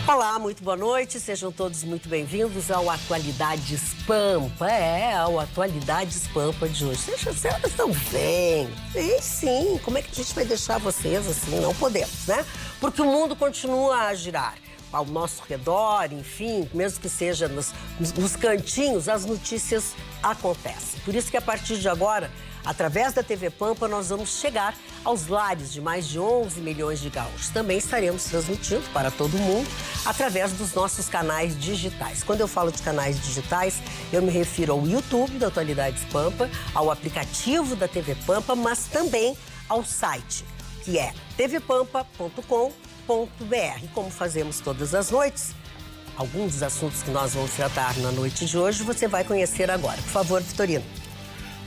Olá, muito boa noite, sejam todos muito bem-vindos ao Atualidades Pampa. Ao Atualidades Pampa de hoje. Vocês estão bem? Sim, como é que a gente vai deixar vocês assim? Não podemos, né? Porque o mundo continua a girar ao nosso redor, enfim, mesmo que seja nos cantinhos, as notícias acontecem. Por isso que a partir de agora, através da TV Pampa, nós vamos chegar aos lares de mais de 11 milhões de gaúchos. Também estaremos transmitindo para todo mundo através dos nossos canais digitais. Quando eu falo de canais digitais, eu me refiro ao YouTube da Atualidades Pampa, ao aplicativo da TV Pampa, mas também ao site, que é tvpampa.com.br. Como fazemos todas as noites, alguns dos assuntos que nós vamos tratar na noite de hoje, você vai conhecer agora. Por favor, Vitorino.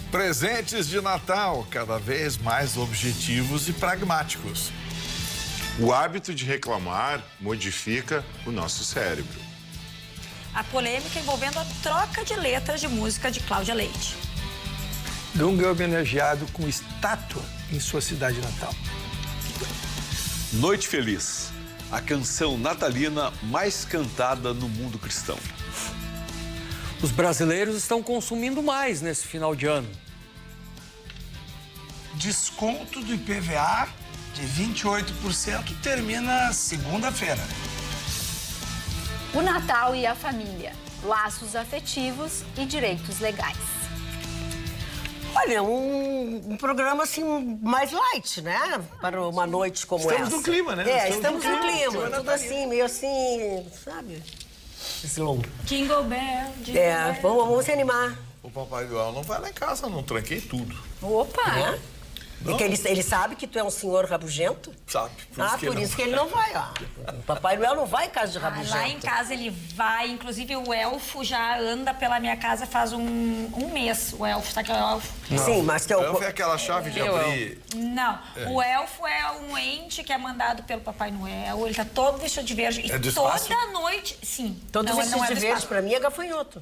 Presentes de Natal, cada vez mais objetivos e pragmáticos. O hábito de reclamar modifica o nosso cérebro. A polêmica envolvendo a troca de letras de música de Cláudia Leite. Dunga é homenageado com estátua em sua cidade natal. Noite Feliz, a canção natalina mais cantada no mundo cristão. Os brasileiros estão consumindo mais nesse final de ano. Desconto do IPVA de 28% termina segunda-feira. O Natal e a família, laços afetivos e direitos legais. Olha, um programa assim mais light, né? Para uma noite como essa. Estamos no clima, né? Estamos no clima. Tudo assim, meio assim, sabe? Slow. Jingle Bell, Jingle Bell. Vamos se animar. O Papai Noel não vai lá em casa, não tranquei tudo. Opa! Porque ele sabe que tu é um senhor rabugento? Sabe? Por isso que ele não vai, ó. O Papai Noel não vai em casa de rabugento. Lá em casa ele vai, inclusive o elfo já anda pela minha casa faz um mês. O elfo, sabe que é o elfo? Não. Sim, mas que é o... Elfo é aquela chave de abrir... Não, o elfo é um ente que é mandado pelo Papai Noel, ele tá todo vestido de verde. E toda noite, sim. Todo vestido de verde pra mim é gafanhoto.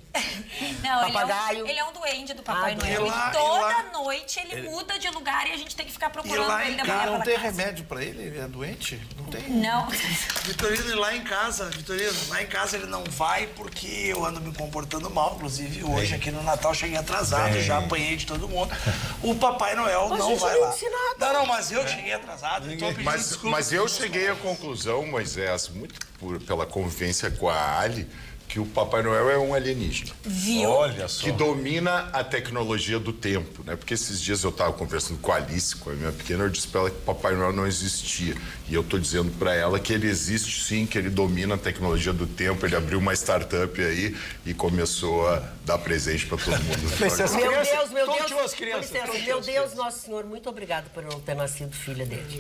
Não, papagaio. Ele é um duende do Papai Noel. Noel. E toda noite ele muda de lugar e a gente tem que ficar procurando ele da manhã. Não tem remédio pra ele? Ele é doente? Não tem? Não. Vitorino, lá em casa, ele não vai porque eu ando me comportando mal. Inclusive, hoje aqui no Natal cheguei atrasado, já apanhei de todo mundo. O Papai Noel não vai lá. Não, mas eu cheguei atrasado. Mas eu cheguei à conclusão, Moisés, muito pela convivência com a Ali, que o Papai Noel é um alienígena. Viu? Olha só. Que domina a tecnologia do tempo, né? Porque esses dias eu estava conversando com a Alice, com a minha pequena, eu disse para ela que o Papai Noel não existia. E eu tô dizendo para ela que ele existe sim, que ele domina a tecnologia do tempo. Ele abriu uma startup aí e começou a dar presente para todo mundo. Meu Deus, Nosso Senhor, muito obrigado por eu não ter nascido filha dele.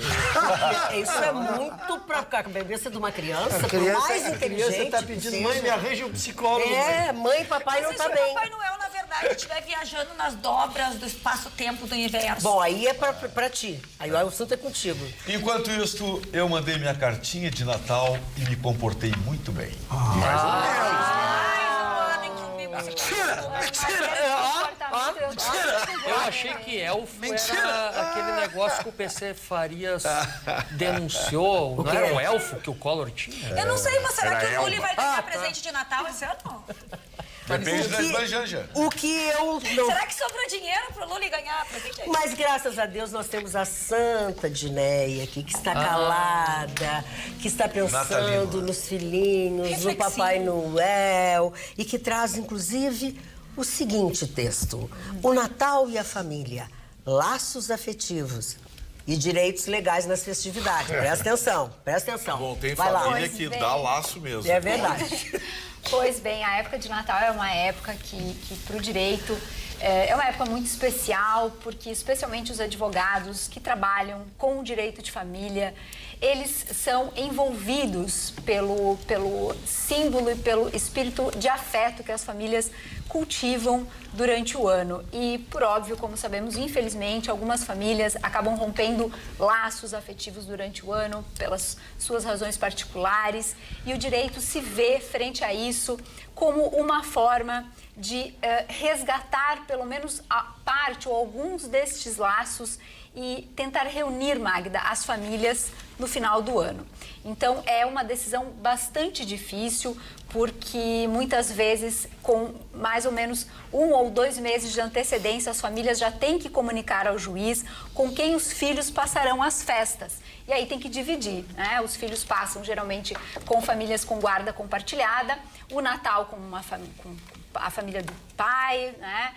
Isso é muito pra a cabeça de uma criança, por mais inteligente. Você tá pedindo, mãe, me arranje um psicólogo. Mãe e papai não tá bem. Se o Papai Noel, na verdade, estiver viajando nas dobras do espaço-tempo do universo. Bom, aí é pra ti. Aí o assunto é contigo. Enquanto isso, eu mandei minha cartinha de Natal e me comportei muito bem. Eu achei que elfo era aquele negócio que o PC Farias denunciou. Não era o elfo que o Collor tinha? Eu não sei, mas será que o Luli vai ganhar presente de Natal esse ano? Depende da esbanjanja. O que eu não... Será que sobrou dinheiro pro Luli ganhar presente aí? Mas graças a Deus nós temos a Santa Dineia aqui, que está calada, que está pensando nos filhinhos, no Papai Noel, e que traz, inclusive, o seguinte texto: o Natal e a família, laços afetivos e direitos legais nas festividades. Presta atenção, presta atenção. Bom, tem Vai família lá. que dá laço mesmo. É verdade. Pois bem, a época de Natal é uma época que para o direito, é uma época muito especial, porque especialmente os advogados que trabalham com o direito de família, eles são envolvidos pelo símbolo e pelo espírito de afeto que as famílias cultivam durante o ano. E, por óbvio, como sabemos, infelizmente, algumas famílias acabam rompendo laços afetivos durante o ano pelas suas razões particulares, e o direito se vê frente a isso como uma forma de resgatar pelo menos a parte ou alguns destes laços e tentar reunir, Magda, as famílias no final do ano. Então, é uma decisão bastante difícil, porque muitas vezes, com mais ou menos 1 ou 2 meses de antecedência, as famílias já têm que comunicar ao juiz com quem os filhos passarão as festas. E aí tem que dividir, né? Os filhos passam geralmente com famílias com guarda compartilhada, o Natal com a família do pai, né?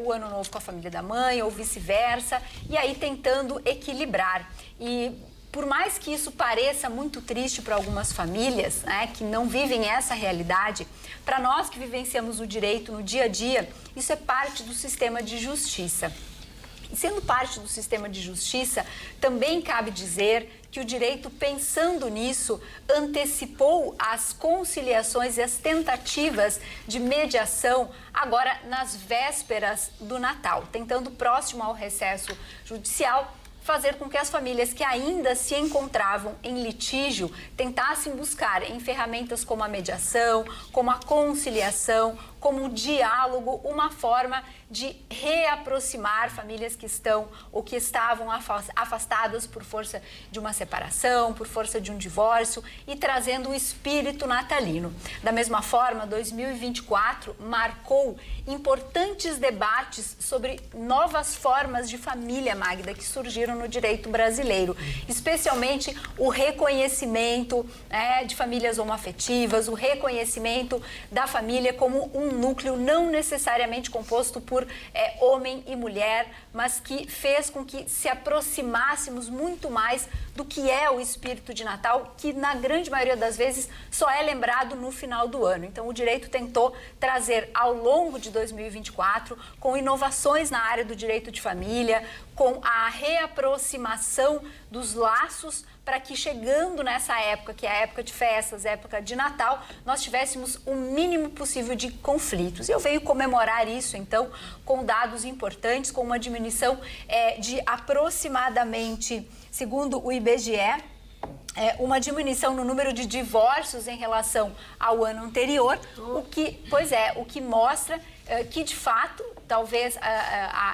O Ano Novo com a família da mãe, ou vice-versa, e aí tentando equilibrar. E por mais que isso pareça muito triste para algumas famílias, né, que não vivem essa realidade, para nós que vivenciamos o direito no dia a dia, isso é parte do sistema de justiça. E sendo parte do sistema de justiça, também cabe dizer que o direito, pensando nisso, antecipou as conciliações e as tentativas de mediação agora nas vésperas do Natal, tentando, próximo ao recesso judicial, fazer com que as famílias que ainda se encontravam em litígio tentassem buscar em ferramentas como a mediação, como a conciliação, como o diálogo, uma forma de reaproximar famílias que estão ou que estavam afastadas por força de uma separação, por força de um divórcio, e trazendo o espírito natalino. Da mesma forma, 2024 marcou importantes debates sobre novas formas de família, Magda, que surgiram no direito brasileiro, especialmente o reconhecimento de famílias homoafetivas, o reconhecimento da família como um núcleo não necessariamente composto por homem e mulher, mas que fez com que se aproximássemos muito mais do que é o espírito de Natal, que na grande maioria das vezes só é lembrado no final do ano. Então, o direito tentou trazer ao longo de 2024, com inovações na área do direito de família, com a reaproximação dos laços, para que chegando nessa época, que é a época de festas, a época de Natal, nós tivéssemos o mínimo possível de conflitos. Eu venho comemorar isso, então, com dados importantes, com uma diminuição de aproximadamente, segundo o IBGE, uma diminuição no número de divórcios em relação ao ano anterior, o que mostra que, de fato, talvez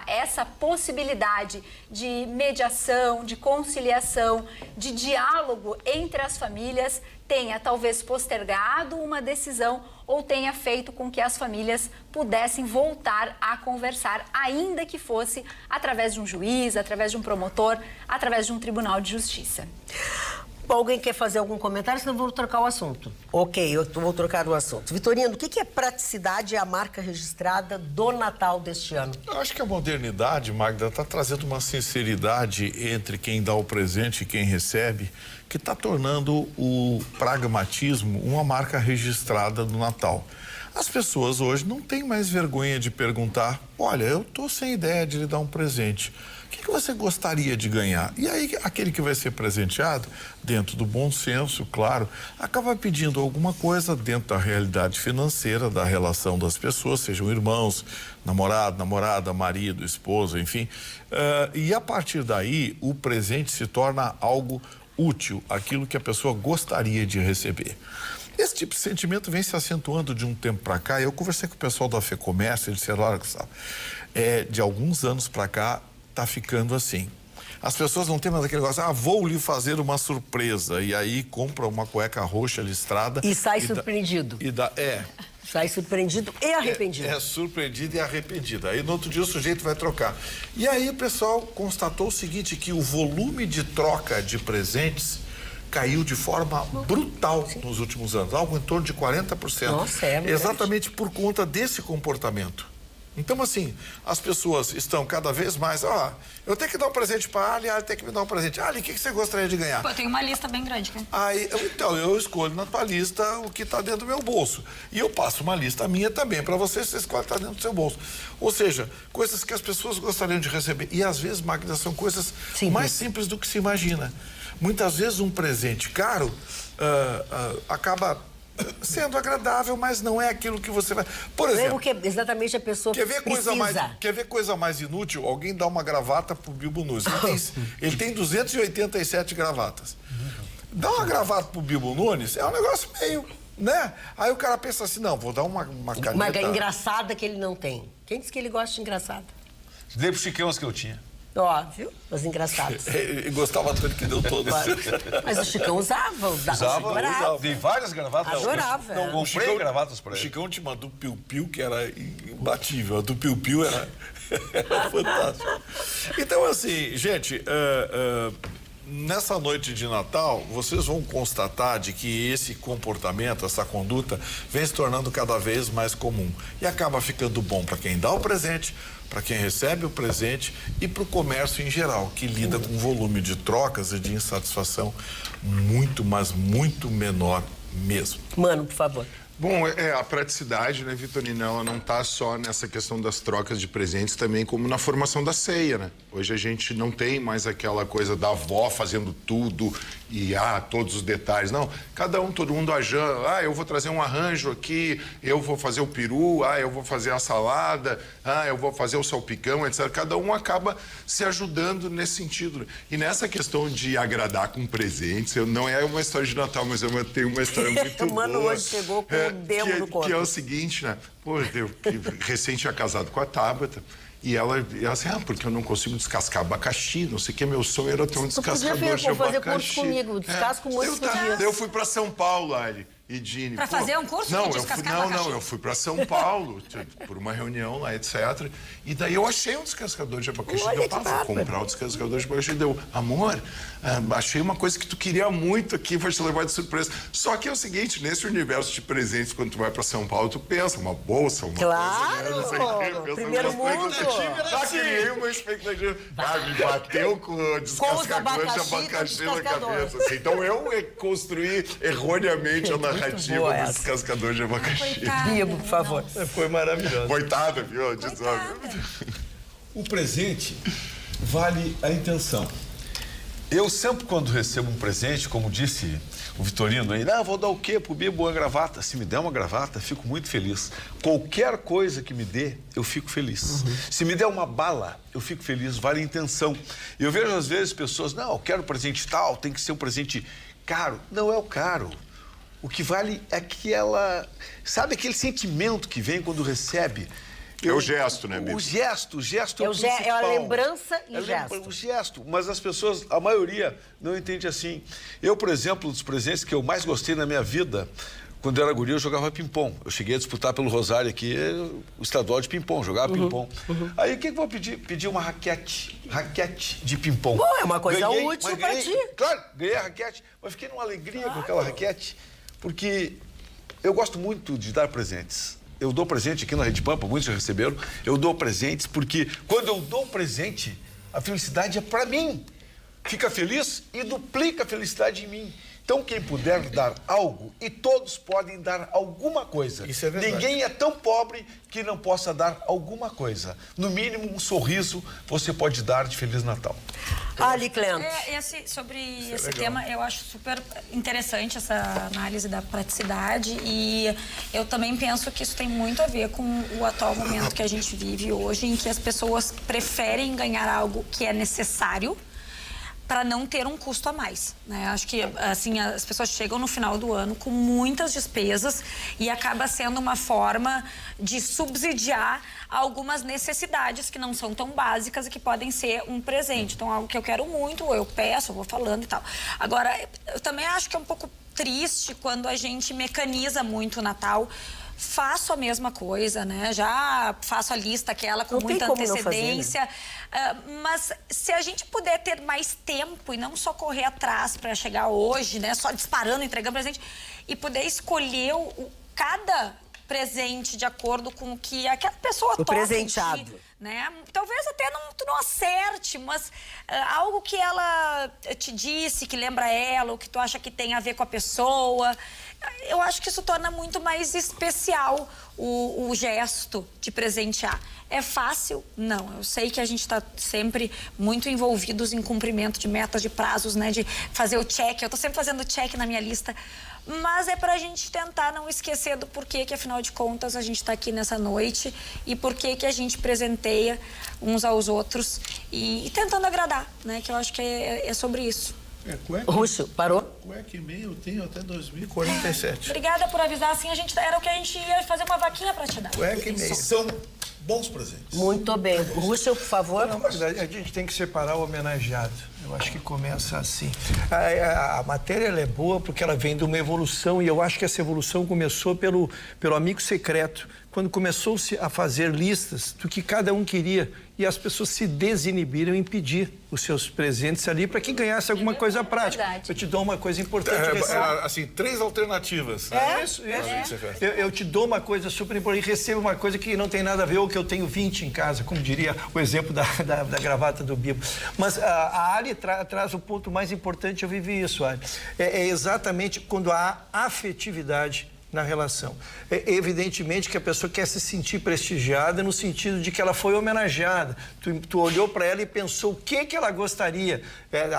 essa possibilidade de mediação, de conciliação, de diálogo entre as famílias tenha talvez postergado uma decisão ou tenha feito com que as famílias pudessem voltar a conversar, ainda que fosse através de um juiz, através de um promotor, através de um tribunal de justiça. Alguém quer fazer algum comentário? Senão vamos trocar o assunto. Ok, eu vou trocar o assunto. Vitorino, o que é praticidade e a marca registrada do Natal deste ano? Eu acho que a modernidade, Magda, está trazendo uma sinceridade entre quem dá o presente e quem recebe, que está tornando o pragmatismo uma marca registrada do Natal. As pessoas hoje não têm mais vergonha de perguntar: olha, eu estou sem ideia de lhe dar um presente. O que você gostaria de ganhar? E aí, aquele que vai ser presenteado, dentro do bom senso, claro, acaba pedindo alguma coisa dentro da realidade financeira, da relação das pessoas, sejam irmãos, namorado, namorada, marido, esposa, enfim. E a partir daí, o presente se torna algo útil, aquilo que a pessoa gostaria de receber. Esse tipo de sentimento vem se acentuando de um tempo para cá. Eu conversei com o pessoal da FEComércio, eles disseram: olha, de alguns anos para cá, está ficando assim. As pessoas não têm mais aquele negócio: vou lhe fazer uma surpresa, e aí compra uma cueca roxa listrada. E sai surpreendido. Sai surpreendido e arrependido. É surpreendido e arrependido. Aí no outro dia o sujeito vai trocar. E aí o pessoal constatou o seguinte, que o volume de troca de presentes caiu de forma brutal nos últimos anos, algo em torno de 40%. Nossa, exatamente por conta desse comportamento. Então, assim, as pessoas estão cada vez mais: eu tenho que dar um presente para a Ali, Ali tem que me dar um presente. Ali, o que você gostaria de ganhar? Pô, eu tenho uma lista bem grande. Então, eu escolho na tua lista o que está dentro do meu bolso. E eu passo uma lista minha também para você escolhe o que está dentro do seu bolso. Ou seja, coisas que as pessoas gostariam de receber. E, às vezes, Magda, são coisas mais simples do que se imagina. Muitas vezes, um presente caro acaba sendo agradável, mas não é aquilo que você vai... Por exemplo... que exatamente a pessoa precisa. Quer ver coisa mais inútil? Alguém dá uma gravata pro Bilbo Nunes. Ele tem 287 gravatas. Dá uma gravata pro Bilbo Nunes, é um negócio meio... né? Aí o cara pensa assim: não, vou dar uma caneta... Uma engraçada que ele não tem. Quem disse que ele gosta de engraçada? Dei pro Chicão as que eu tinha. Ó, viu? Os engraçados. E gostava tanto que deu todas. Mas o Chicão usava. Usava. Dei várias gravatas. Adorava. Não comprei gravatas pra O ele. Chicão tinha uma do Piu-Piu que era imbatível. A do Piu-Piu era fantástica. Então, assim, gente, nessa noite de Natal, vocês vão constatar de que esse comportamento, essa conduta, vem se tornando cada vez mais comum. E acaba ficando bom para quem dá o presente, para quem recebe o presente e para o comércio em geral, que lida com um volume de trocas e de insatisfação muito, mas muito menor mesmo. Mano, por favor. Bom, a praticidade, né, Vitorino, ela não está só nessa questão das trocas de presentes, também como na formação da ceia, né? Hoje a gente não tem mais aquela coisa da avó fazendo tudo e, todos os detalhes. Não, todo mundo ajando. Eu vou trazer um arranjo aqui, eu vou fazer o peru, eu vou fazer a salada, eu vou fazer o salpicão, etc. Cada um acaba se ajudando nesse sentido. E nessa questão de agradar com presentes, não é uma história de Natal, mas eu tenho uma história muito boa. Mano, hoje chegou com o demo no corpo. Que é o seguinte, né? Pô, eu recente tinha casado com a Tábata. E ela assim, porque eu não consigo descascar abacaxi, não sei o que, meu sonho era ter um descascador de abacaxi. Fazer curso comigo, descasco muito Daí eu fui pra São Paulo, Ali e Dini. Pra fazer um curso de descascar abacaxi? Eu fui pra São Paulo, por uma reunião lá, etc. E daí eu achei um descascador de abacaxi. Vou comprar um descascador de abacaxi. Deu, amor, achei uma coisa que tu queria muito aqui, vou te levar de surpresa. Só que é o seguinte, nesse universo de presentes, quando tu vai pra São Paulo, tu pensa, uma bolsa, uma coisa... Primeiro mundo. Criei uma expectativa. Me bateu com o descascador de abacaxi na cabeça. Assim. Então eu construí erroneamente a narrativa do descascador de abacaxi. Bibo, por favor. Foi maravilhoso. Coitada, viu? O presente vale a intenção. Eu sempre, quando recebo um presente, como disse o Vitorino aí, vou dar o quê pro Bibo? Uma gravata. Se me der uma gravata, fico muito feliz. Qualquer coisa que me dê, eu fico feliz. Se me der uma bala, eu fico feliz. Vale a intenção. Eu vejo, às vezes, pessoas, eu quero um presente tal, tem que ser um presente caro. Não é o caro. O que vale é que ela... Sabe aquele sentimento que vem quando recebe? É o gesto, né, Bibo? O gesto é o principal. É a lembrança e gesto. O gesto, mas as pessoas, a maioria, não entende assim. Eu, por exemplo, um dos presentes que eu mais gostei na minha vida, quando eu era guri, eu jogava ping-pong. Eu cheguei a disputar pelo Rosário aqui o estadual de ping-pong, jogava ping-pong. Aí o que eu vou pedir? Pedi uma raquete de ping-pong. É uma coisa útil pra ti. Claro, ganhei a raquete, mas fiquei numa alegria com aquela raquete, porque eu gosto muito de dar presentes. Eu dou presente aqui na Rede Pampa, muitos já receberam. Eu dou presentes porque quando eu dou um presente, a felicidade é para mim. Fica feliz e duplica a felicidade em mim. Então, quem puder dar algo, e todos podem dar alguma coisa. Isso é verdade. Ninguém é tão pobre que não possa dar alguma coisa. No mínimo, um sorriso você pode dar de Feliz Natal. Ali, Clento. Sobre esse tema, eu acho super interessante essa análise da praticidade e eu também penso que isso tem muito a ver com o atual momento que a gente vive hoje, em que as pessoas preferem ganhar algo que é necessário para não ter um custo a mais, né? Acho que, assim, as pessoas chegam no final do ano com muitas despesas e acaba sendo uma forma de subsidiar algumas necessidades que não são tão básicas e que podem ser um presente. Então, algo que eu quero muito, eu peço, eu vou falando e tal. Agora, eu também acho que é um pouco triste quando a gente mecaniza muito o Natal. Faço a mesma coisa, né? Já faço a lista aquela com muita antecedência. Não fazer, né? Mas se a gente puder ter mais tempo e não só correr atrás para chegar hoje, né? Só disparando, entregando presente, e poder escolher cada presente de acordo com o que aquela pessoa toca. O presenteado. Né? Talvez até tu não acerte, mas algo que ela te disse, que lembra ela, ou que tu acha que tem a ver com a pessoa, eu acho que isso torna muito mais especial o gesto de presentear. É fácil? Não. Eu sei que a gente está sempre muito envolvidos em cumprimento de metas, de prazos, né? De fazer o check. Eu estou sempre fazendo check na minha lista. Mas é para a gente tentar não esquecer do porquê que, afinal de contas, a gente está aqui nessa noite e porquê que a gente presenteia uns aos outros e tentando agradar, né? Que eu acho que é sobre isso. Russo, parou? Cueca e meia eu tenho até 2047. Obrigada por avisar, assim era o que a gente ia fazer uma vaquinha para te dar. Cueca e meia. São bons presentes. Muito bem. Ruschel, por favor. Não, mas a gente tem que separar o homenageado. Eu acho que começa assim. A matéria ela é boa porque ela vem de uma evolução e eu acho que essa evolução começou pelo amigo secreto, quando começou-se a fazer listas do que cada um queria e as pessoas se desinibiram em pedir os seus presentes ali para que ganhasse alguma coisa prática. Verdade. Eu te dou uma coisa importante. Assim, 3 alternativas. Isso. Eu te dou uma coisa super importante e recebo uma coisa que não tem nada a ver ou que eu tenho 20 em casa, como diria o exemplo da gravata do Bibo. Mas a Ali traz o ponto mais importante, eu vivi isso, Ali. É exatamente quando há afetividade na relação. Evidentemente que a pessoa quer se sentir prestigiada no sentido de que ela foi homenageada. Tu olhou para ela e pensou o que ela gostaria.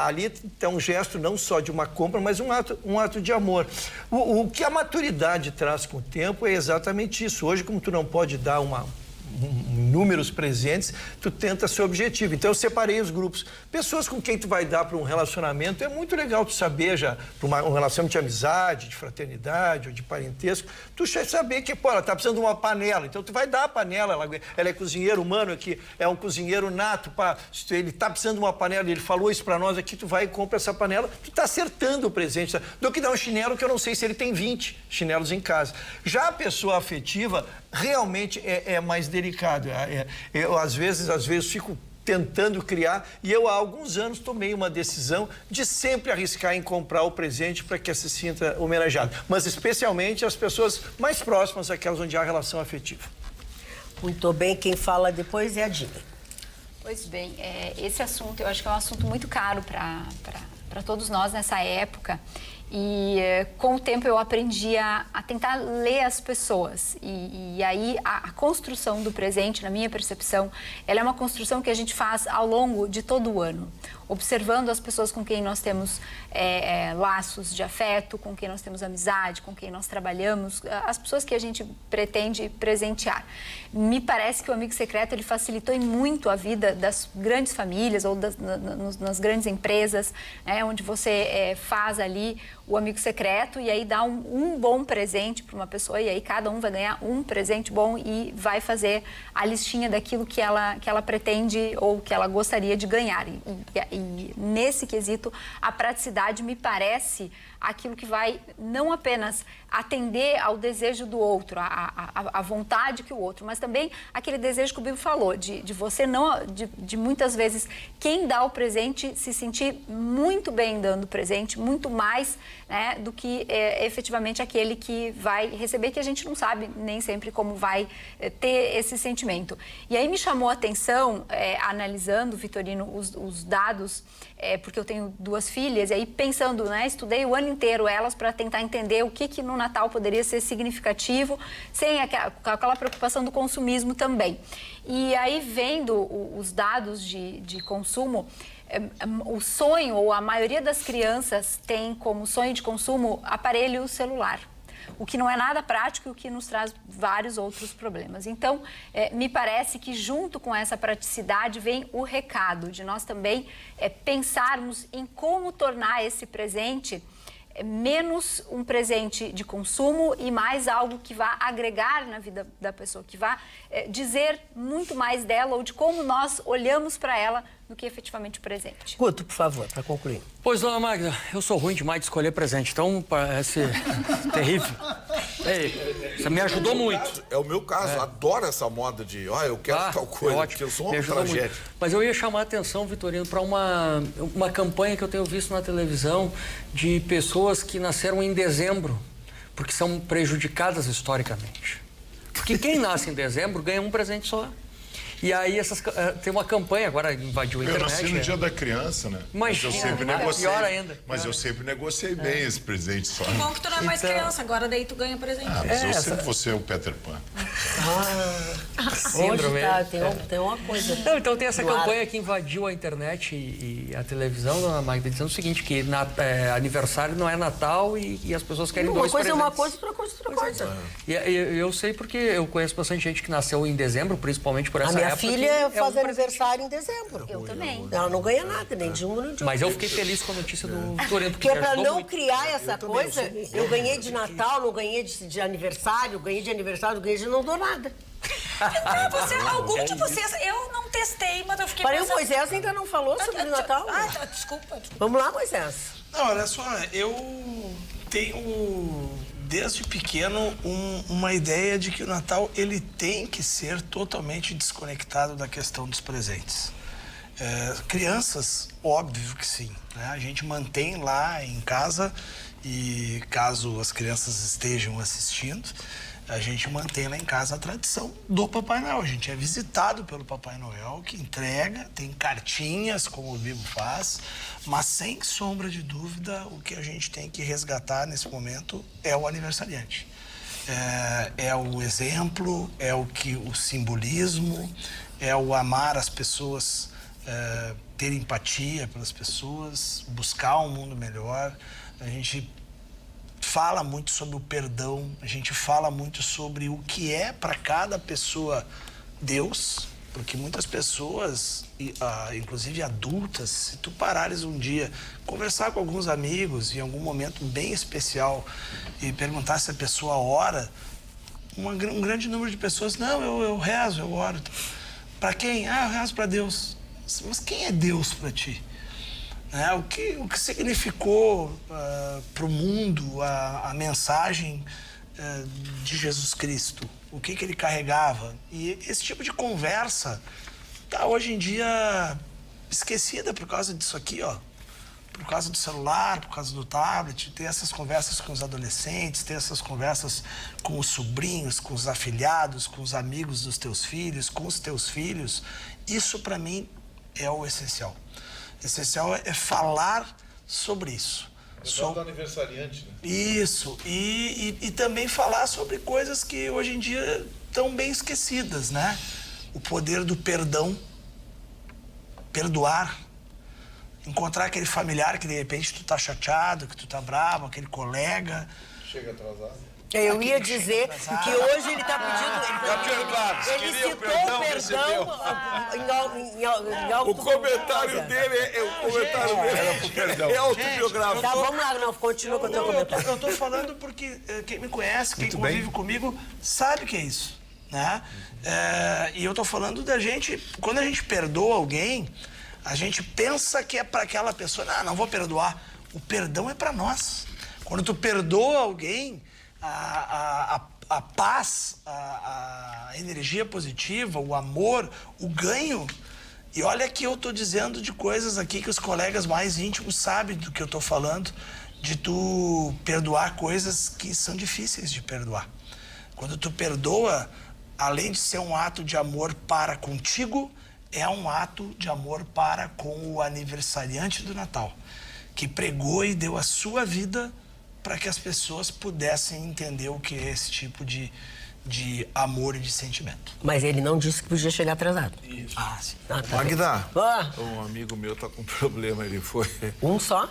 Ali é um gesto não só de uma compra, mas um ato de amor. O que a maturidade traz com o tempo é exatamente isso. Hoje, como tu não pode dar inúmeros presentes, tu tenta ser objetivo. Então eu separei os grupos. Pessoas com quem tu vai dar para um relacionamento, é muito legal tu saber já, para um relacionamento de amizade, de fraternidade ou de parentesco, tu saber que, ela tá precisando de uma panela, então tu vai dar a panela, ela é cozinheiro humano aqui, é um cozinheiro nato, se ele tá precisando de uma panela, ele falou isso para nós aqui, tu vai e compra essa panela, tu tá acertando o presente, tá? Do que dar um chinelo que eu não sei se ele tem 20 chinelos em casa. Já a pessoa afetiva realmente é mais delicado. Eu às vezes fico tentando criar e eu há alguns anos tomei uma decisão de sempre arriscar em comprar o presente para que se sinta homenageado, mas especialmente as pessoas mais próximas, aquelas onde há relação afetiva. Muito bem, quem fala depois é a Dini. Pois bem, esse assunto eu acho que é um assunto muito caro para todos nós nessa época. E com o tempo eu aprendi a tentar ler as pessoas e aí a construção do presente, na minha percepção, ela é uma construção que a gente faz ao longo de todo o ano, observando as pessoas com quem nós temos laços de afeto, com quem nós temos amizade, com quem nós trabalhamos, as pessoas que a gente pretende presentear. Me parece que o amigo secreto ele facilitou muito a vida das grandes famílias ou nas grandes empresas, né, onde você faz ali o amigo secreto e aí dá um bom presente para uma pessoa e aí cada um vai ganhar um presente bom e vai fazer a listinha daquilo que ela pretende ou que ela gostaria de ganhar. E nesse quesito, a praticidade me parece aquilo que vai não apenas atender ao desejo do outro, a vontade que o outro, mas também aquele desejo que o Bibo falou, de você não, de muitas vezes quem dá o presente se sentir muito bem dando o presente, muito mais, né, do que efetivamente aquele que vai receber, que a gente não sabe nem sempre como vai ter esse sentimento. E aí me chamou a atenção, analisando, Vitorino, os dados, porque eu tenho 2 filhas, e aí pensando, né, estudei o ano inteiro elas para tentar entender o que no Natal poderia ser significativo, sem aquela preocupação do consumismo também. E aí, vendo os dados de consumo, o sonho, ou a maioria das crianças tem como sonho de consumo aparelho celular. O que não é nada prático e o que nos traz vários outros problemas. Então, me parece que junto com essa praticidade vem o recado de nós também pensarmos em como tornar esse presente menos um presente de consumo e mais algo que vá agregar na vida da pessoa, que vá dizer muito mais dela ou de como nós olhamos para ela do que efetivamente o presente. Guto, por favor, para concluir. Pois, dona Magda, eu sou ruim demais de escolher presente, então parece terrível. Você me ajudou muito. É o meu caso, adoro essa moda de, eu quero tal coisa, porque eu sou uma tragédia. Muito. Mas eu ia chamar a atenção, Vitorino, para uma campanha que eu tenho visto na televisão de pessoas que nasceram em dezembro, porque são prejudicadas historicamente. Porque quem nasce em dezembro ganha um presente só. E aí tem uma campanha, agora invadiu a internet. Eu nasci no dia da criança, né? Mas eu sempre negociei. Pior ainda. Mas eu sempre negociei bem esse presente só. Bom que tu não é mais criança, agora daí tu ganha presente. Mas eu sempre vou ser o Peter Pan. Síndrome. Tem uma coisa. Não, então tem essa campanha que invadiu a internet e a televisão, dona Magda, dizendo o seguinte, que aniversário não é Natal e as pessoas querem dois presentes. Uma coisa é uma coisa, outra coisa é outra coisa. E eu sei porque eu conheço bastante gente que nasceu em dezembro, principalmente por essa época. A minha filha faz aniversário em dezembro. Eu também. Ela não ganha nada, nem de um nem de outro. Mas eu fiquei feliz com a notícia do Vitorino. Porque para não criar essa coisa, eu ganhei de Natal, não ganhei de aniversário, ganhei de aniversário, ganhei de não dou nada. Algum de vocês, eu não testei, mas eu fiquei Parei, pensando... o Moisés ainda não falou sobre o Natal. Desculpa. Vamos lá, Moisés. Não, olha só, eu tenho, desde pequeno, uma ideia de que o Natal, ele tem que ser totalmente desconectado da questão dos presentes. Crianças, óbvio que sim, né? A gente mantém lá em casa e caso as crianças estejam assistindo, a gente mantém lá em casa a tradição do Papai Noel. A gente é visitado pelo Papai Noel, que entrega, tem cartinhas, como o Bibo faz, mas sem sombra de dúvida, o que a gente tem que resgatar nesse momento é o aniversariante. É o exemplo, é o simbolismo, é o amar as pessoas, ter empatia pelas pessoas, buscar um mundo melhor. A gente fala muito sobre o perdão, a gente fala muito sobre o que é para cada pessoa Deus, porque muitas pessoas, inclusive adultas, se tu parares um dia, conversar com alguns amigos em algum momento bem especial e perguntar se a pessoa ora, um grande número de pessoas, não, eu rezo, eu oro. Para quem? Eu rezo para Deus. Mas quem é Deus para ti? O que significou para o mundo a mensagem de Jesus Cristo? O que ele carregava? E esse tipo de conversa está hoje em dia esquecida por causa disso aqui, ó. Por causa do celular, por causa do tablet. Ter essas conversas com os adolescentes, ter essas conversas com os sobrinhos, com os afilhados, com os amigos dos teus filhos, com os teus filhos. Isso, para mim, é o essencial. O essencial é falar sobre isso. Do aniversariante, né? Isso. E também falar sobre coisas que hoje em dia estão bem esquecidas, né? O poder do perdão. Perdoar. Encontrar aquele familiar que de repente tu tá chateado, que tu tá bravo, aquele colega. Chega atrasado. Eu ia dizer que hoje ele está pedindo... Ele citou o perdão em algo. O comentário dele é autobiográfico. Tá, vamos lá, não, continua com o teu comentário. Eu tô falando porque quem me conhece, quem convive comigo, sabe que é isso, né? E eu tô falando da gente, quando a gente perdoa alguém, a gente pensa que é para aquela pessoa, não vou perdoar. O perdão é para nós. Quando tu perdoa alguém, a paz, a energia positiva, o amor, o ganho. E olha que eu tô dizendo de coisas aqui que os colegas mais íntimos sabem do que eu tô falando, de tu perdoar coisas que são difíceis de perdoar. Quando tu perdoa, além de ser um ato de amor para contigo, é um ato de amor para com o aniversariante do Natal, que pregou e deu a sua vida para que as pessoas pudessem entender o que é esse tipo de amor e de sentimento. Mas ele não disse que podia chegar atrasado. Isso. Sim. Tá Magda, um amigo meu tá com problema, ele foi... Um só?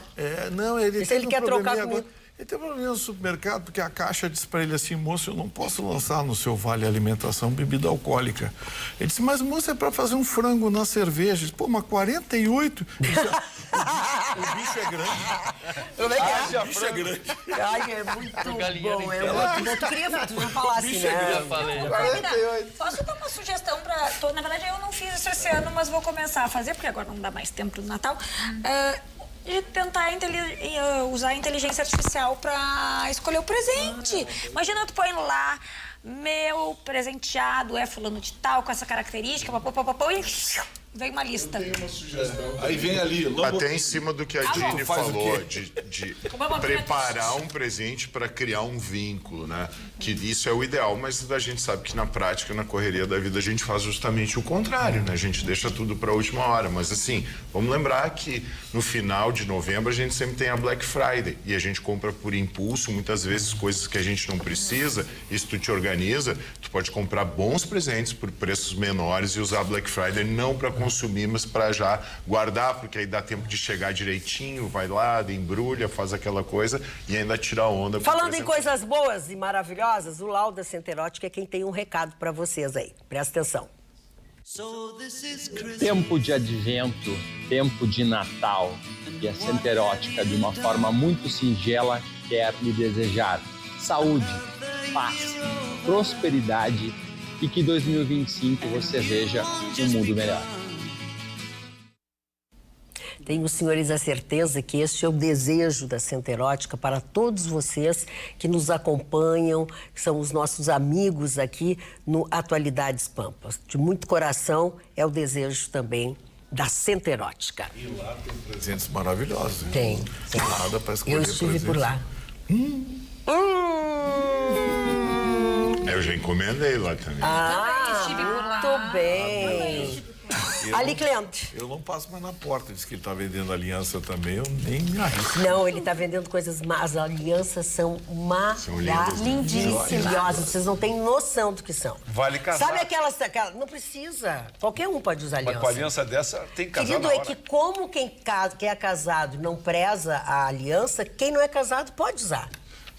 Não, ele se ele quer trocar comigo? Ele tem problema no supermercado, porque a caixa disse para ele assim, moço, eu não posso lançar no seu vale alimentação bebida alcoólica. Ele disse, mas moço, é para fazer um frango na cerveja. Ele disse, pô, mas 48? Disse, o bicho é grande. Como é que é? O bicho é grande. Ai, é muito bom, é muito bom. Tu queria falar assim, né? Posso dar uma sugestão para... Na verdade, eu não fiz isso esse ano, mas vou começar a fazer, porque agora não dá mais tempo do Natal. De tentar usar a inteligência artificial para escolher o presente. Imagina, tu põe lá, meu presenteado é fulano de tal, com essa característica, e vem uma lista. Aí vem ali, até em cima do que a Dini falou, de preparar um presente para criar um vínculo, né? Que isso é o ideal, mas a gente sabe que na prática, na correria da vida, a gente faz justamente o contrário, né? A gente deixa tudo para a última hora. Mas assim, vamos lembrar que no final de novembro a gente sempre tem a Black Friday e a gente compra por impulso, muitas vezes coisas que a gente não precisa. Isso tu te organiza, tu pode comprar bons presentes por preços menores e usar a Black Friday não para consumir, mas para já guardar, porque aí dá tempo de chegar direitinho, vai lá, embrulha, faz aquela coisa e ainda tira a onda. Falando em coisas boas e maravilhosas, o Lauda Centerótica é quem tem um recado para vocês aí. Presta atenção. Tempo de advento, tempo de Natal. E a Centerótica, de uma forma muito singela, quer lhe desejar saúde, paz, prosperidade e que 2025 você veja um mundo melhor. Tenho, senhores, a certeza que este é o desejo da Centro Erótica para todos vocês que nos acompanham, que são os nossos amigos aqui no Atualidades Pampas. De muito coração, é o desejo também da Centro Erótica. E lá tem presentes maravilhosos. Hein? Tem. Nada para escolher. Eu estive por lá. Eu já encomendei lá também. Estive por lá. Muito bem. Ali, cliente. Eu não passo mais na porta. Diz que ele está vendendo aliança também, eu nem me arrisco. Não, ele está vendendo coisas, as alianças são lindíssimas. Vocês não têm noção do que são. Vale casar. Sabe aquelas... Não precisa. Qualquer um pode usar aliança. Mas com aliança dessa, tem que casar. Querido, na é hora. que como quem é casado não preza a aliança, quem não é casado pode usar.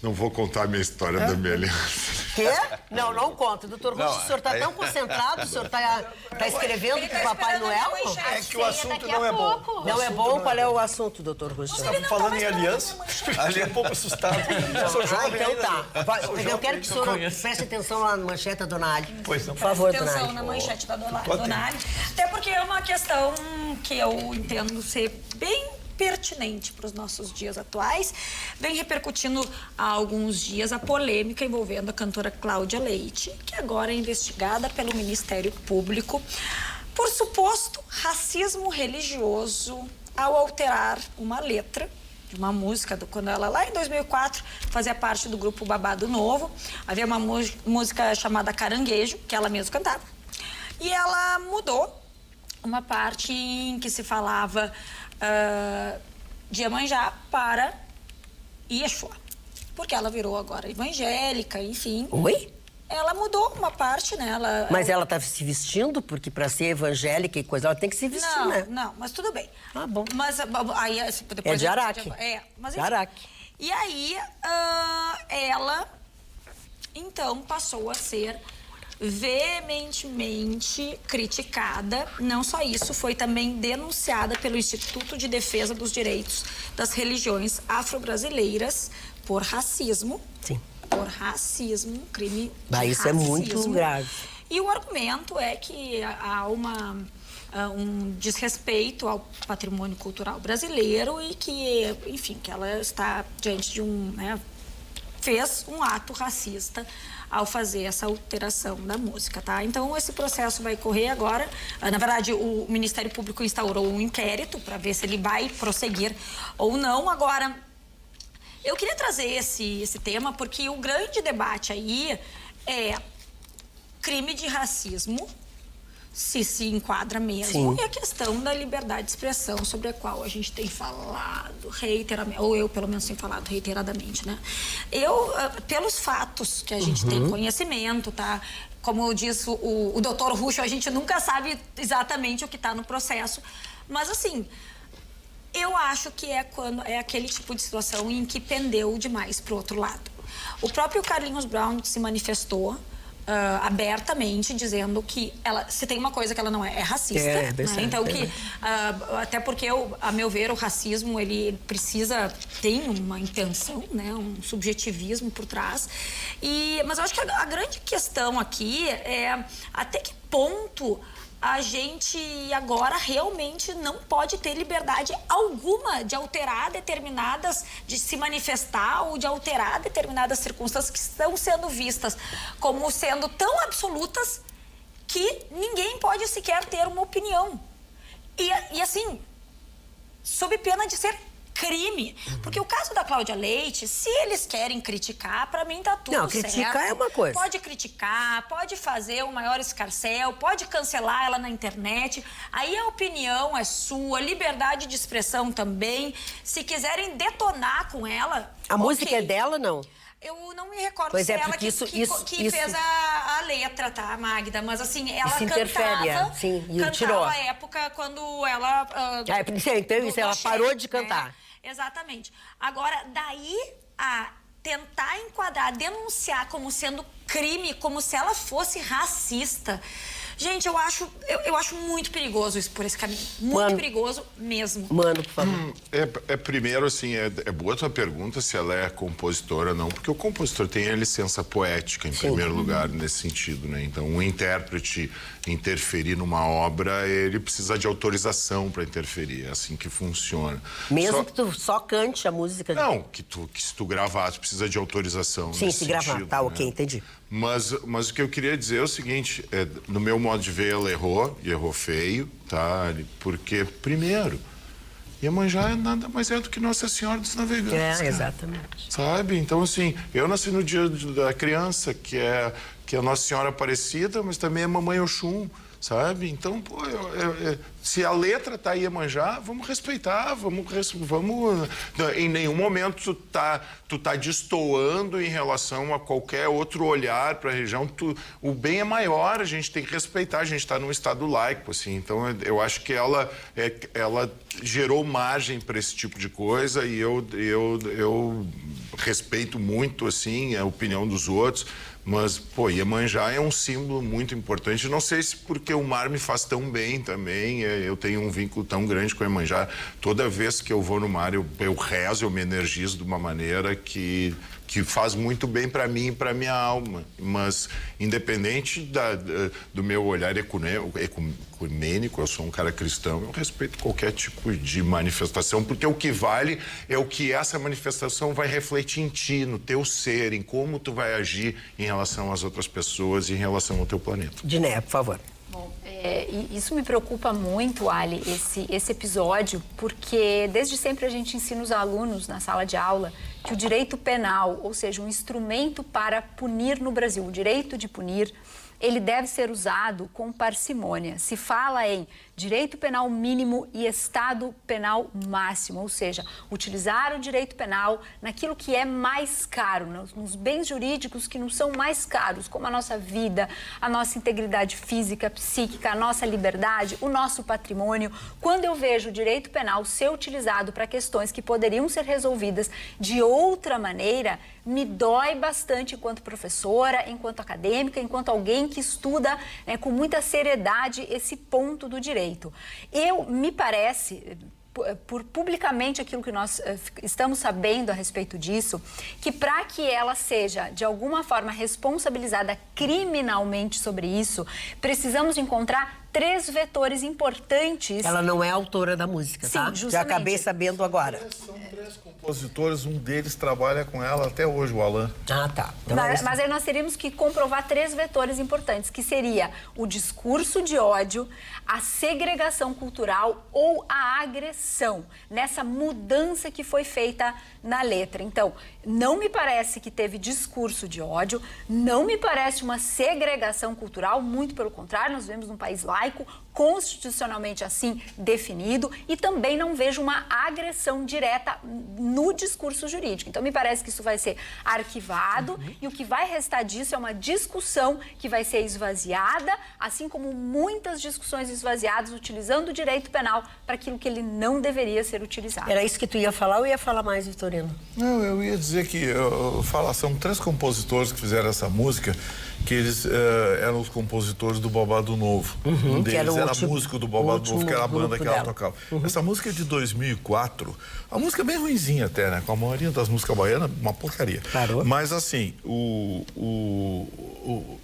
Não vou contar a minha história da minha aliança. Quê? Não, não conta. Doutor Russo, o senhor está tão concentrado, o senhor está escrevendo para o Papai Noel? É que o assunto não é bom. Não é bom? Qual é o assunto, doutor Russo? Estava falando em aliança. Ali é um pouco assustado. Sou jovem Então ainda. tá. Eu quero que o senhor preste atenção lá na manchete da Dona Ali. Pois não. Por favor, Presta Dona atenção Ali. na manchete da Dona Ali. Até porque é uma questão que eu entendo ser bem pertinente para os nossos dias atuais. Vem repercutindo há alguns dias a polêmica envolvendo a cantora Cláudia Leite, que agora é investigada pelo Ministério Público por suposto racismo religioso ao alterar uma letra de uma música, quando ela lá em 2004 fazia parte do grupo Babado Novo. Havia uma música chamada Caranguejo, que ela mesma cantava. E ela mudou uma parte em que se falava de Iemanjá para Yeshua, porque ela virou agora evangélica, enfim. Oi? Ela mudou uma parte, né? Mas ela está se vestindo, porque para ser evangélica e coisa, ela tem que se vestir, né? Não, mas tudo bem. Ah, bom. Mas aí depois É de Araque. Mas de Araque. E aí ela então passou a ser veementemente criticada. Não só isso, foi também denunciada pelo Instituto de Defesa dos Direitos das Religiões Afro-Brasileiras por racismo. Sim. Por racismo, crime de Isso racismo. é muito grave. E o argumento é que há um desrespeito ao patrimônio cultural brasileiro e que, enfim, que ela está diante de fez um ato racista ao fazer essa alteração da música, tá? Então, esse processo vai correr agora. Na verdade, o Ministério Público instaurou um inquérito para ver se ele vai prosseguir ou não. Agora, eu queria trazer esse tema porque o grande debate aí é crime de racismo, se enquadra mesmo, e a questão da liberdade de expressão, sobre a qual a gente tem falado reiteradamente, ou eu, pelo menos, tenho falado reiteradamente, né? Pelos fatos que a gente tem conhecimento, tá? Como diz o doutor Russo, a gente nunca sabe exatamente o que está no processo, mas, assim, eu acho que é aquele tipo de situação em que pendeu demais para o outro lado. O próprio Carlinhos Brown se manifestou abertamente, dizendo que se tem uma coisa que ela não é racista. Né? Então, até porque, a meu ver, o racismo, ele tem uma intenção, né? Um subjetivismo por trás. Mas eu acho que a grande questão aqui é até que ponto a gente agora realmente não pode ter liberdade alguma de alterar de se manifestar ou de alterar determinadas circunstâncias que estão sendo vistas como sendo tão absolutas que ninguém pode sequer ter uma opinião. E assim, sob pena de ser crime. Porque o caso da Cláudia Leite, se eles querem criticar, pra mim tá tudo certo. Não, criticar é uma coisa. Pode criticar, pode fazer o maior escarcéu, pode cancelar ela na internet. Aí a opinião é sua, liberdade de expressão também. Se quiserem detonar com ela... A música é dela, não? Eu não me recordo se ela que fez a letra, tá, Magda? Mas assim, ela cantava. Sim, e cantava tirou. a época quando ela... então isso, ela parou de cantar. Né? Exatamente. Agora, daí a tentar enquadrar, denunciar como sendo crime, como se ela fosse racista. Gente, eu acho muito perigoso isso por esse caminho. Muito perigoso mesmo. Mano, por favor. Primeiro, assim, é boa a tua pergunta se ela é compositora ou não, porque o compositor tem a licença poética, em primeiro lugar, nesse sentido, né? Então, um intérprete interferir numa obra, ele precisa de autorização para interferir. É assim que funciona. Mesmo que tu só cante a música. Não, que se tu gravar, tu precisa de autorização. Sim, se gravar. Sentido, Tá, né? ok, entendi. Mas o que eu queria dizer é o seguinte, no meu modo de ver, ela errou, e errou feio, tá? Porque, primeiro, Iemanjá nada mais é do que Nossa Senhora dos Navegantes. Exatamente. Sabe? Então, assim, eu nasci no dia da criança, que é a Nossa Senhora Aparecida, mas também é Mamãe Oxum, sabe? Então, pô, se a letra tá Iemanjá, vamos respeitar, vamos em nenhum momento tu tá destoando em relação a qualquer outro olhar para a região. O bem é maior, a gente tem que respeitar, a gente está num estado laico, assim. Então, eu acho que ela gerou margem para esse tipo de coisa e eu respeito muito, assim, a opinião dos outros. Mas, pô, Iemanjá é um símbolo muito importante. Não sei se porque o mar me faz tão bem também, eu tenho um vínculo tão grande com Iemanjá. Toda vez que eu vou no mar, eu rezo, eu me energizo de uma maneira que faz muito bem para mim e para minha alma. Mas, independente do meu olhar ecumênico, eu sou um cara cristão, eu respeito qualquer tipo de manifestação, porque o que vale é o que essa manifestação vai refletir em ti, no teu ser, em como tu vai agir em relação às outras pessoas e em relação ao teu planeta. Diné, por favor. Bom, isso me preocupa muito, Ali, esse episódio, porque desde sempre a gente ensina os alunos na sala de aula que o direito penal, ou seja, um instrumento para punir no Brasil, o direito de punir, ele deve ser usado com parcimônia. Se fala em direito penal mínimo e estado penal máximo, ou seja, utilizar o direito penal naquilo que é mais caro, nos bens jurídicos que não são mais caros, como a nossa vida, a nossa integridade física, psíquica, a nossa liberdade, o nosso patrimônio. Quando eu vejo o direito penal ser utilizado para questões que poderiam ser resolvidas de outra maneira, me dói bastante enquanto professora, enquanto acadêmica, enquanto alguém que estuda com muita seriedade esse ponto do direito. Me parece, por publicamente aquilo que nós estamos sabendo a respeito disso, que para que ela seja, de alguma forma, responsabilizada criminalmente sobre isso, precisamos encontrar 3 vetores importantes. Ela não é autora da música, Sim, tá? justamente. Já acabei sabendo agora. São 3 compositores, um deles trabalha com ela até hoje, o Alan. Ah, tá. Então mas aí nós teríamos que comprovar 3 vetores importantes, que seria o discurso de ódio, a segregação cultural ou a agressão, nessa mudança que foi feita na letra. Então, não me parece que teve discurso de ódio, não me parece uma segregação cultural, muito pelo contrário, nós vivemos num país laico, constitucionalmente assim definido, e também não vejo uma agressão direta no discurso jurídico. Então, me parece que isso vai ser arquivado e o que vai restar disso é uma discussão que vai ser esvaziada, assim como muitas discussões esvaziadas utilizando o direito penal para aquilo que ele não deveria ser utilizado. Era isso que tu ia falar ou ia falar mais, Vitorino? Não, eu ia dizer que são 3 compositores que fizeram essa música, que eles eram os compositores do Babado Novo. Um deles era músico do Babado Novo, que era a banda que ela tocava. Essa música é de 2004. A música é bem ruinzinha até, né? Com a maioria das músicas baianas, uma porcaria. Parou. Mas assim,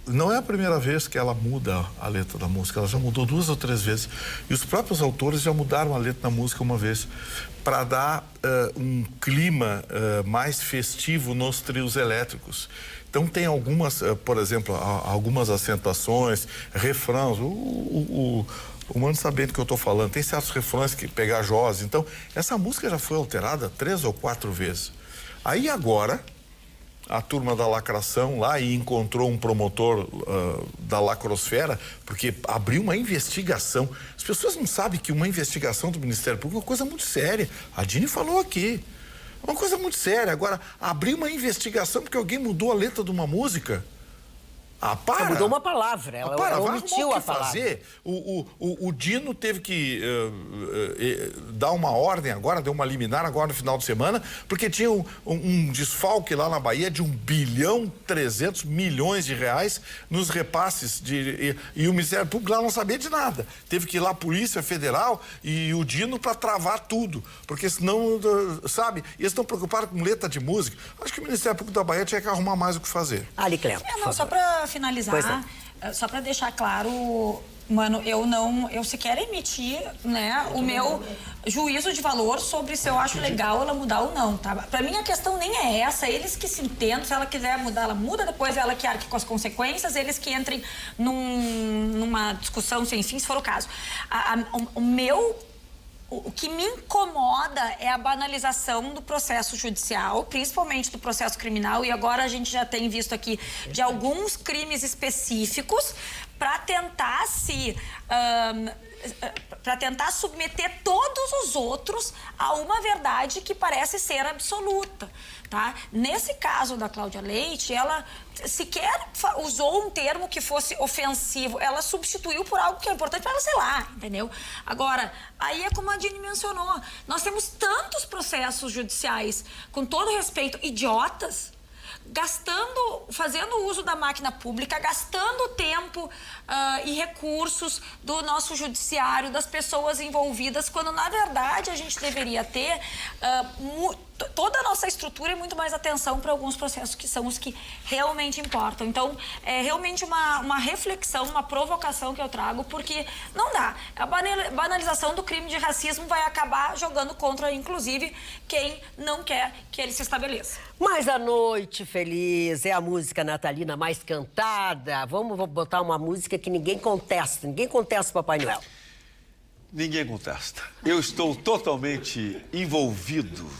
não é a primeira vez que ela muda a letra da música. Ela já mudou 2 ou 3 vezes. E os próprios autores já mudaram a letra da música uma vez para dar um clima mais festivo nos trios elétricos. Então tem algumas, por exemplo, algumas acentuações, refrãos. O Mano sabendo do que eu estou falando, tem certos refrões que pegajosos. Então, essa música já foi alterada 3 ou 4 vezes. Aí agora, a turma da lacração lá e encontrou um promotor da lacrosfera, porque abriu uma investigação. As pessoas não sabem que uma investigação do Ministério Público é uma coisa muito séria. A Dini falou aqui. É uma coisa muito séria. Agora, abrir uma investigação porque alguém mudou a letra de uma música, para! Ela mudou uma palavra, ela omitiu a palavra. Fazer. O Dino teve que dar uma ordem agora, deu uma liminar agora no final de semana, porque tinha um desfalque lá na Bahia de 1,3 bilhão de reais nos repasses e o Ministério Público lá não sabia de nada. Teve que ir lá a Polícia Federal e o Dino para travar tudo, porque senão, sabe, eles estão preocupados com letra de música. Acho que o Ministério Público da Bahia tinha que arrumar mais o que fazer. Ali, Cleber. Só para finalizar, só para deixar claro, mano, eu sequer emitir, né, o meu juízo de valor sobre se eu acho legal ela mudar ou não, tá? Para mim a questão nem é essa, eles que se entendam, se ela quiser mudar, ela muda, depois ela que arque com as consequências, eles que entrem numa discussão sem fim, se for o caso. O que me incomoda é a banalização do processo judicial, principalmente do processo criminal, e agora a gente já tem visto aqui de alguns crimes específicos para tentar submeter todos os outros a uma verdade que parece ser absoluta, tá? Nesse caso da Cláudia Leite, ela sequer usou um termo que fosse ofensivo, ela substituiu por algo que é importante para ela, sei lá, entendeu? Agora, aí é como a Dini mencionou, nós temos tantos processos judiciais, com todo respeito, idiotas, fazendo uso da máquina pública, gastando tempo e recursos do nosso judiciário, das pessoas envolvidas, quando na verdade a gente deveria ter toda a nossa estrutura e muito mais atenção para alguns processos que são os que realmente importam. Então, é realmente uma reflexão, uma provocação que eu trago, porque não dá. A banalização do crime de racismo vai acabar jogando contra, inclusive, quem não quer que ele se estabeleça. Mas a Noite Feliz é a música natalina mais cantada. Vamos botar uma música que ninguém contesta o Papai Noel. Ninguém contesta. Eu estou totalmente envolvido,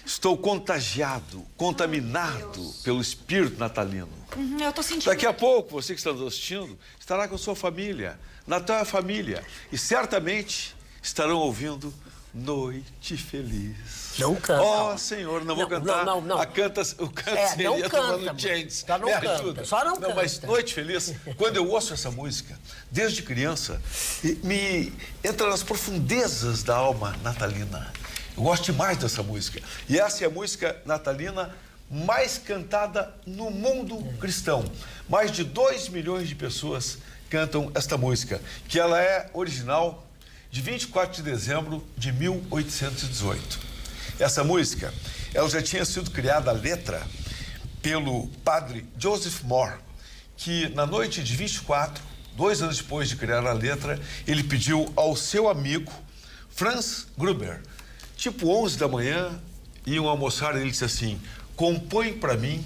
estou contagiado, contaminado pelo espírito natalino. Eu tô sentindo. Daqui a pouco, você que está nos assistindo, estará com a sua família. Natal é família. E certamente estarão ouvindo Noite Feliz. Não canta. Ó, Senhor, não vou cantar. Não. O canto seria não canta, tomando Changes. só não canta, ajuda. só não canta. Mas Noite Feliz, quando eu ouço essa música, desde criança, me entra nas profundezas da alma natalina. Eu gosto demais dessa música. E essa é a música natalina mais cantada no mundo cristão. Mais de 2 milhões de pessoas cantam esta música, que ela é original de 24 de dezembro de 1818. Essa música, ela já tinha sido criada a letra pelo padre Joseph Moore, que na noite de 24, 2 anos depois de criar a letra, ele pediu ao seu amigo Franz Gruber, tipo 11 da manhã, iam almoçar e ele disse assim: compõe para mim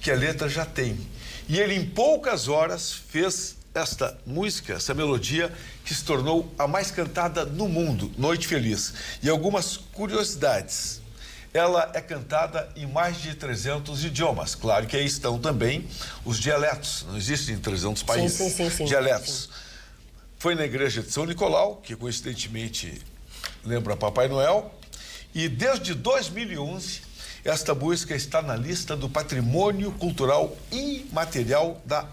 que a letra já tem. E ele em poucas horas fez esta música, essa melodia que se tornou a mais cantada no mundo, Noite Feliz. E algumas curiosidades. Ela é cantada em mais de 300 idiomas. Claro que aí estão também os dialetos. Não existem 300 países. Sim. Dialetos. Sim. Foi na igreja de São Nicolau, que coincidentemente lembra Papai Noel. E desde 2011, esta música está na lista do Patrimônio Cultural Imaterial da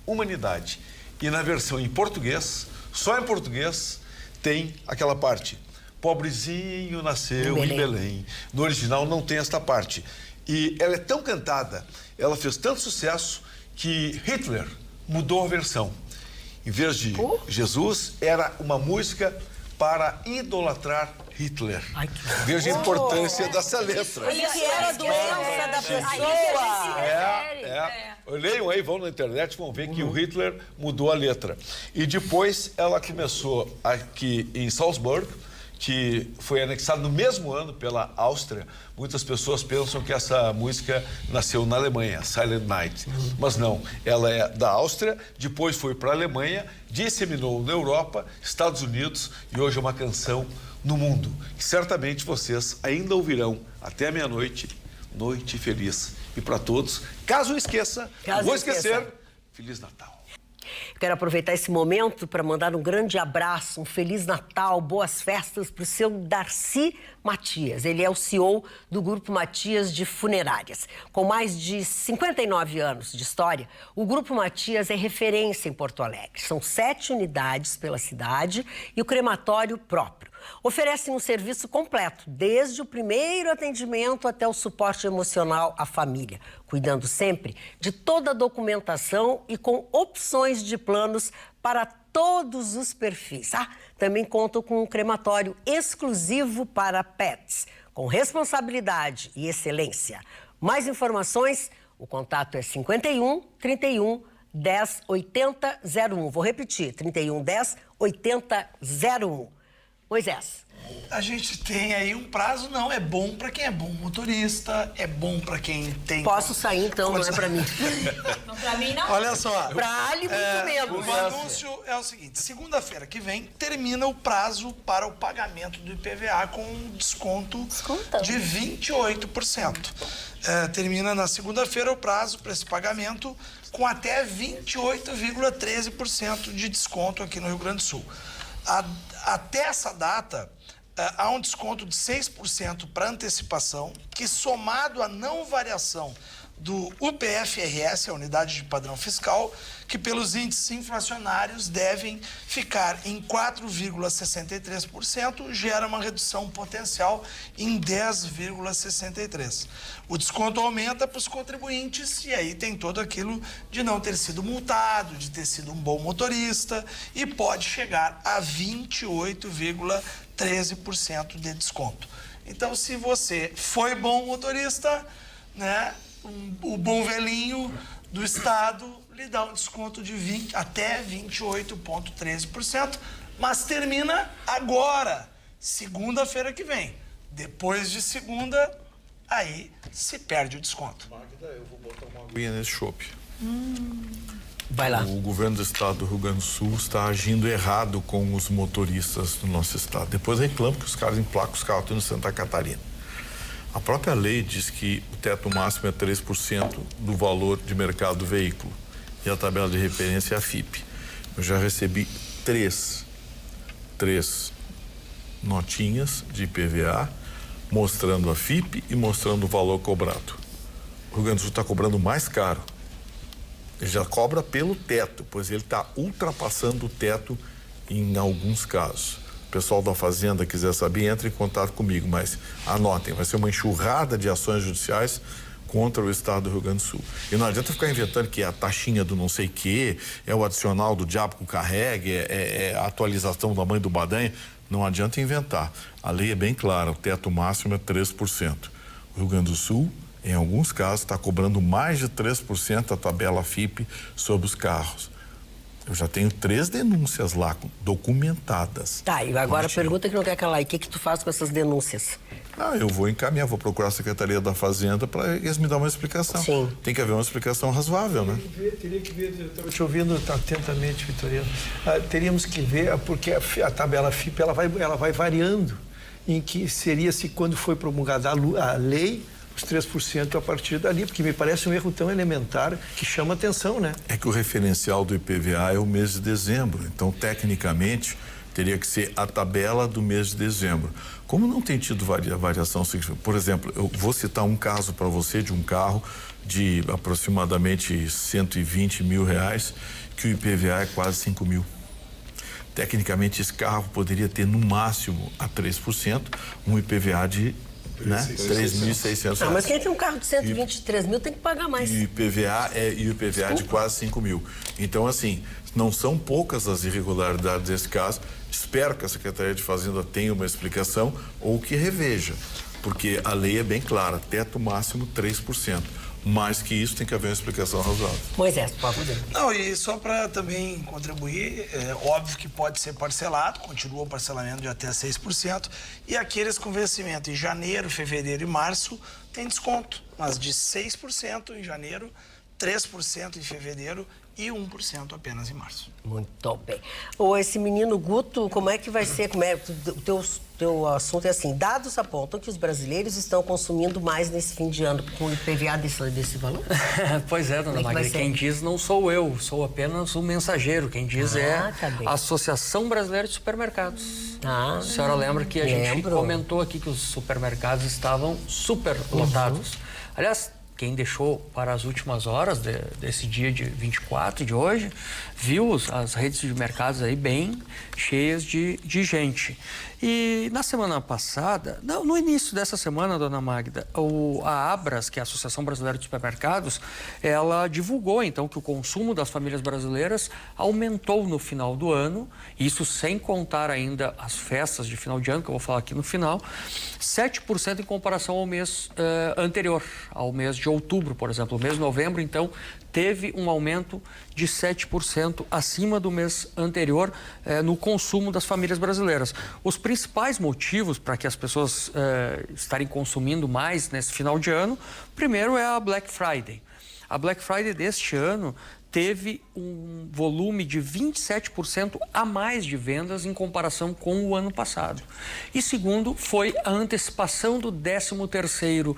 Humanidade. E na versão em português, só em português, tem aquela parte. Pobrezinho nasceu em Belém. No original não tem esta parte. E ela é tão cantada, ela fez tanto sucesso, que Hitler mudou a versão. Em vez de Jesus, era uma música para idolatrar Hitler. Veja a importância dessa letra. Ele que era a doença da pessoa. Leiam aí, vão na internet, vão ver que o Hitler mudou a letra. E depois ela começou aqui em Salzburg, que foi anexado no mesmo ano pela Áustria. Muitas pessoas pensam que essa música nasceu na Alemanha, Silent Night. Mas não, ela é da Áustria, depois foi para a Alemanha, disseminou na Europa, Estados Unidos e hoje é uma canção no mundo, que certamente vocês ainda ouvirão até a meia-noite, Noite Feliz. E para todos, caso esqueça, vou esquecer, Feliz Natal. quero aproveitar esse momento para mandar um grande abraço, um Feliz Natal, boas festas para o seu Darcy Matias. Ele é o CEO do Grupo Matias de Funerárias. Com mais de 59 anos de história, o Grupo Matias é referência em Porto Alegre. São 7 unidades pela cidade e o crematório próprio. Oferecem um serviço completo, desde o primeiro atendimento até o suporte emocional à família, cuidando sempre de toda a documentação e com opções de planos para todos os perfis. Também contam com um crematório exclusivo para pets, com responsabilidade e excelência. Mais informações, o contato é 51 31 10 80 01. Vou repetir, 31 10 80 01. Moisés. A gente tem aí um prazo, não, é bom para quem é bom motorista, é bom para quem tem... Posso sair então, não é para mim. Não, pra mim não. Olha só. Pra Ali, muito menos. O anúncio é o seguinte, segunda-feira que vem termina o prazo para o pagamento do IPVA com um desconto de 28%. Termina na segunda-feira o prazo para esse pagamento com até 28,13% de desconto aqui no Rio Grande do Sul. Até essa data, há um desconto de 6% para antecipação, que somado à não variação do UPF-RS, a unidade de padrão fiscal, que pelos índices inflacionários devem ficar em 4,63%, gera uma redução potencial em 10,63%. O desconto aumenta para os contribuintes e aí tem todo aquilo de não ter sido multado, de ter sido um bom motorista e pode chegar a 28,13% de desconto. Então, se você foi bom motorista, né, o bom velhinho do Estado lhe dá um desconto de até 28,13%, mas termina agora, segunda-feira que vem. Depois de segunda, aí se perde o desconto. Magda, eu vou botar uma aguinha nesse chopp. Vai lá. O governo do estado do Rio Grande do Sul está agindo errado com os motoristas do nosso estado. Depois reclama que os caras emplacam os carros tudo em Santa Catarina. A própria lei diz que o teto máximo é 3% do valor de mercado do veículo e a tabela de referência é a FIP. Eu já recebi três notinhas de IPVA mostrando a FIP e mostrando o valor cobrado. O Rio Grande do Sul está cobrando mais caro. Ele já cobra pelo teto, pois ele está ultrapassando o teto em alguns casos. O pessoal da Fazenda quiser saber, entre em contato comigo, mas anotem, vai ser uma enxurrada de ações judiciais contra o estado do Rio Grande do Sul. E não adianta ficar inventando que é a taxinha do não sei quê, é o adicional do diabo com carregue, é a atualização da mãe do Badanha. Não adianta inventar. A lei é bem clara, o teto máximo é 3%. O Rio Grande do Sul, em alguns casos, está cobrando mais de 3% a tabela FIP sobre os carros. Eu já tenho 3 denúncias lá, documentadas. Tá, e agora a pergunta que não quer calar, e o que tu faz com essas denúncias? Eu vou encaminhar, vou procurar a Secretaria da Fazenda para eles me dar uma explicação. Sim. Tem que haver uma explicação razoável, né? Teria que ver, eu estava te ouvindo atentamente, Vitorino. Teríamos que ver, porque a tabela FIP ela vai variando, em que seria se quando foi promulgada a lei, os 3% a partir dali, porque me parece um erro tão elementar que chama atenção, né? É que o referencial do IPVA é o mês de dezembro, então, tecnicamente, teria que ser a tabela do mês de dezembro. Como não tem tido variação significativa, por exemplo, eu vou citar um caso para você de um carro de aproximadamente 120 mil reais, que o IPVA é quase 5 mil. Tecnicamente, esse carro poderia ter, no máximo, a 3%, um IPVA de... né? 3.600 reais. Mas quem tem um carro de 123 mil tem que pagar mais. E o IPVA é de quase 5 mil. Então, assim, não são poucas as irregularidades desse caso. Espero que a Secretaria de Fazenda tenha uma explicação ou que reveja, porque a lei é bem clara, teto máximo 3%. Mais que isso, tem que haver uma explicação razoável. Moisés, por favor. Não, e só para também contribuir, é óbvio que pode ser parcelado, continua o parcelamento de até 6%, e aqueles com vencimento em janeiro, fevereiro e março tem desconto, mas de 6% em janeiro, 3% em fevereiro e 1% apenas em março. Muito bem. Esse menino Guto, como é que vai ser? O teu assunto é assim, dados apontam que os brasileiros estão consumindo mais nesse fim de ano com o IPVA desse valor? Pois é, dona Magda, quem diz não sou eu, sou apenas o mensageiro. Quem diz a Associação Brasileira de Supermercados. A senhora lembra que a gente comentou aqui que os supermercados estavam super lotados. Aliás, quem deixou para as últimas horas desse dia de 24 de hoje, viu as redes de mercados aí bem cheias de gente. E na semana passada, no início dessa semana, dona Magda, a Abras, que é a Associação Brasileira de Supermercados, ela divulgou então que o consumo das famílias brasileiras aumentou no final do ano, isso sem contar ainda as festas de final de ano, que eu vou falar aqui no final, 7% em comparação ao mês anterior, ao mês de outubro, por exemplo. O mês de novembro, então, teve um aumento de 7% acima do mês anterior no consumo das famílias brasileiras. Os principais motivos para que as pessoas estarem consumindo mais nesse final de ano, primeiro é a Black Friday. A Black Friday deste ano teve um volume de 27% a mais de vendas em comparação com o ano passado. E segundo, foi a antecipação do 13º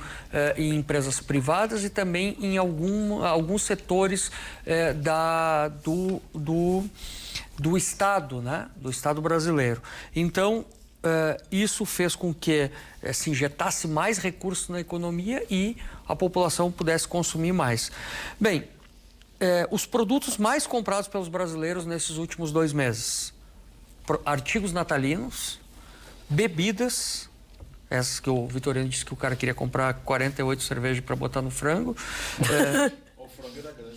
em empresas privadas e também em alguns setores do Estado, né? Do Estado brasileiro. Então, isso fez com que se injetasse mais recursos na economia e a população pudesse consumir mais. Bem, os produtos mais comprados pelos brasileiros nesses últimos 2 meses: artigos natalinos, bebidas, essas que o Vitorino disse que o cara queria comprar 48 cervejas para botar no frango. O frango era grande.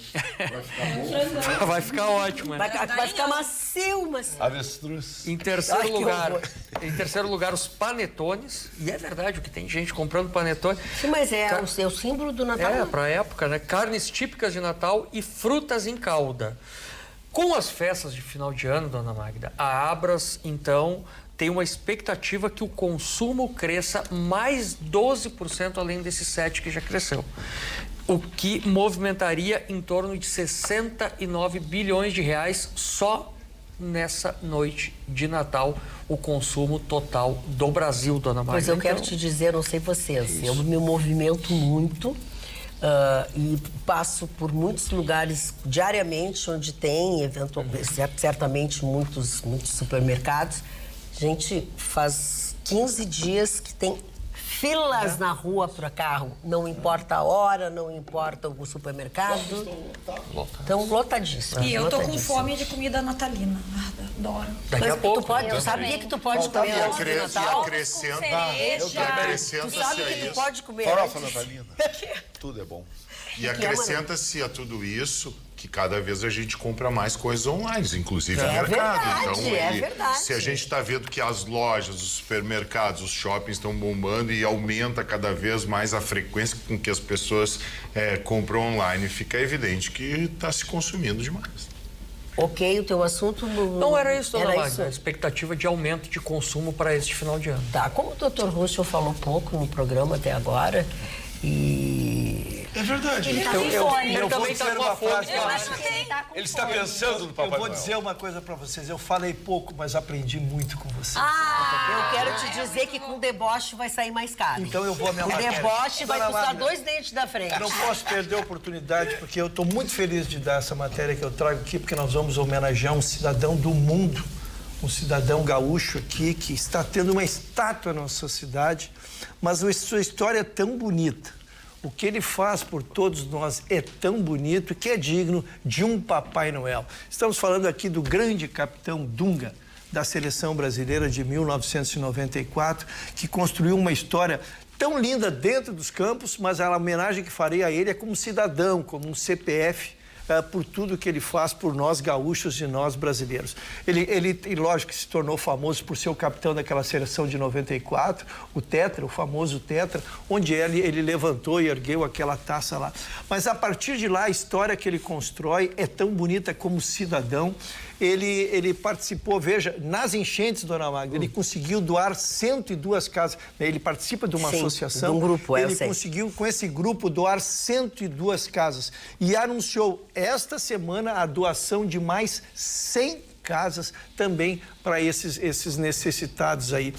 Vai ficar bom. Vai ficar ótimo. Vai ficar macio, Avestruz. Em terceiro lugar, os panetones. E é verdade, o que tem gente comprando panetone. Sim, mas é o símbolo do Natal. Para a época, né? Carnes típicas de Natal e frutas em calda. Com as festas de final de ano, dona Magda, a Abras, então, tem uma expectativa que o consumo cresça mais 12% além desses 7% que já cresceu. O que movimentaria em torno de 69 bilhões de reais só nessa noite de Natal, o consumo total do Brasil, dona Magda. Pois eu quero te dizer, não sei vocês, eu me movimento muito e passo por muitos lugares diariamente onde tem, certamente muitos supermercados. Gente, faz 15 dias que tem filas na rua para carro, não importa a hora, não importa o supermercado. Estão lotadíssimos. E eu tô com fome de comida natalina. Adoro. Daqui a pouco. Tu sabia que tu pode comer E antes do Natal? acrescenta-se Tu sabe que tu pode comer Farofa antes. natalina. Tudo é bom. E acrescenta-se a tudo isso que cada vez a gente compra mais coisas online, inclusive no mercado. Verdade, é verdade. Se a gente está vendo que as lojas, os supermercados, os shoppings estão bombando e aumenta cada vez mais a frequência com que as pessoas compram online, fica evidente que está se consumindo demais. Ok, o teu assunto... Não era isso, dona Magda. Isso. A expectativa de aumento de consumo para este final de ano. Tá, como o Dr. Ruschel falou pouco no programa até agora, É verdade. Ele tá sem fome. Eu também dizer tá com uma a fome. frase Eu acho que ele tá com Ele está fome. pensando no Papai Eu vou Noel. dizer uma coisa para vocês. Eu falei pouco, mas aprendi muito com vocês. eu quero te dizer que com deboche vai sair mais caro. Então eu vou a minha O matéria. deboche vai Dona custar Magda, 2 dentes da frente. eu não posso perder a oportunidade, porque eu estou muito feliz de dar essa matéria que eu trago aqui, porque nós vamos homenagear um cidadão do mundo, um cidadão gaúcho aqui, que está tendo uma estátua na nossa cidade, mas a sua história é tão bonita. O que ele faz por todos nós é tão bonito que é digno de um Papai Noel. Estamos falando aqui do grande capitão Dunga, da seleção brasileira de 1994, que construiu uma história tão linda dentro dos campos, mas a homenagem que farei a ele é como cidadão, como um CPF por tudo que ele faz por nós gaúchos e nós brasileiros. Ele, lógico, que se tornou famoso por ser o capitão daquela seleção de 94, o Tetra, o famoso Tetra, onde ele levantou e ergueu aquela taça lá. Mas a partir de lá, a história que ele constrói é tão bonita como cidadão. Ele participou, veja, nas enchentes, dona Magda, ele conseguiu doar 102 casas. Ele participa de uma associação. De um grupo, ele conseguiu, com esse grupo, doar 102 casas. E anunciou esta semana a doação de mais 100 casas também para esses necessitados aí.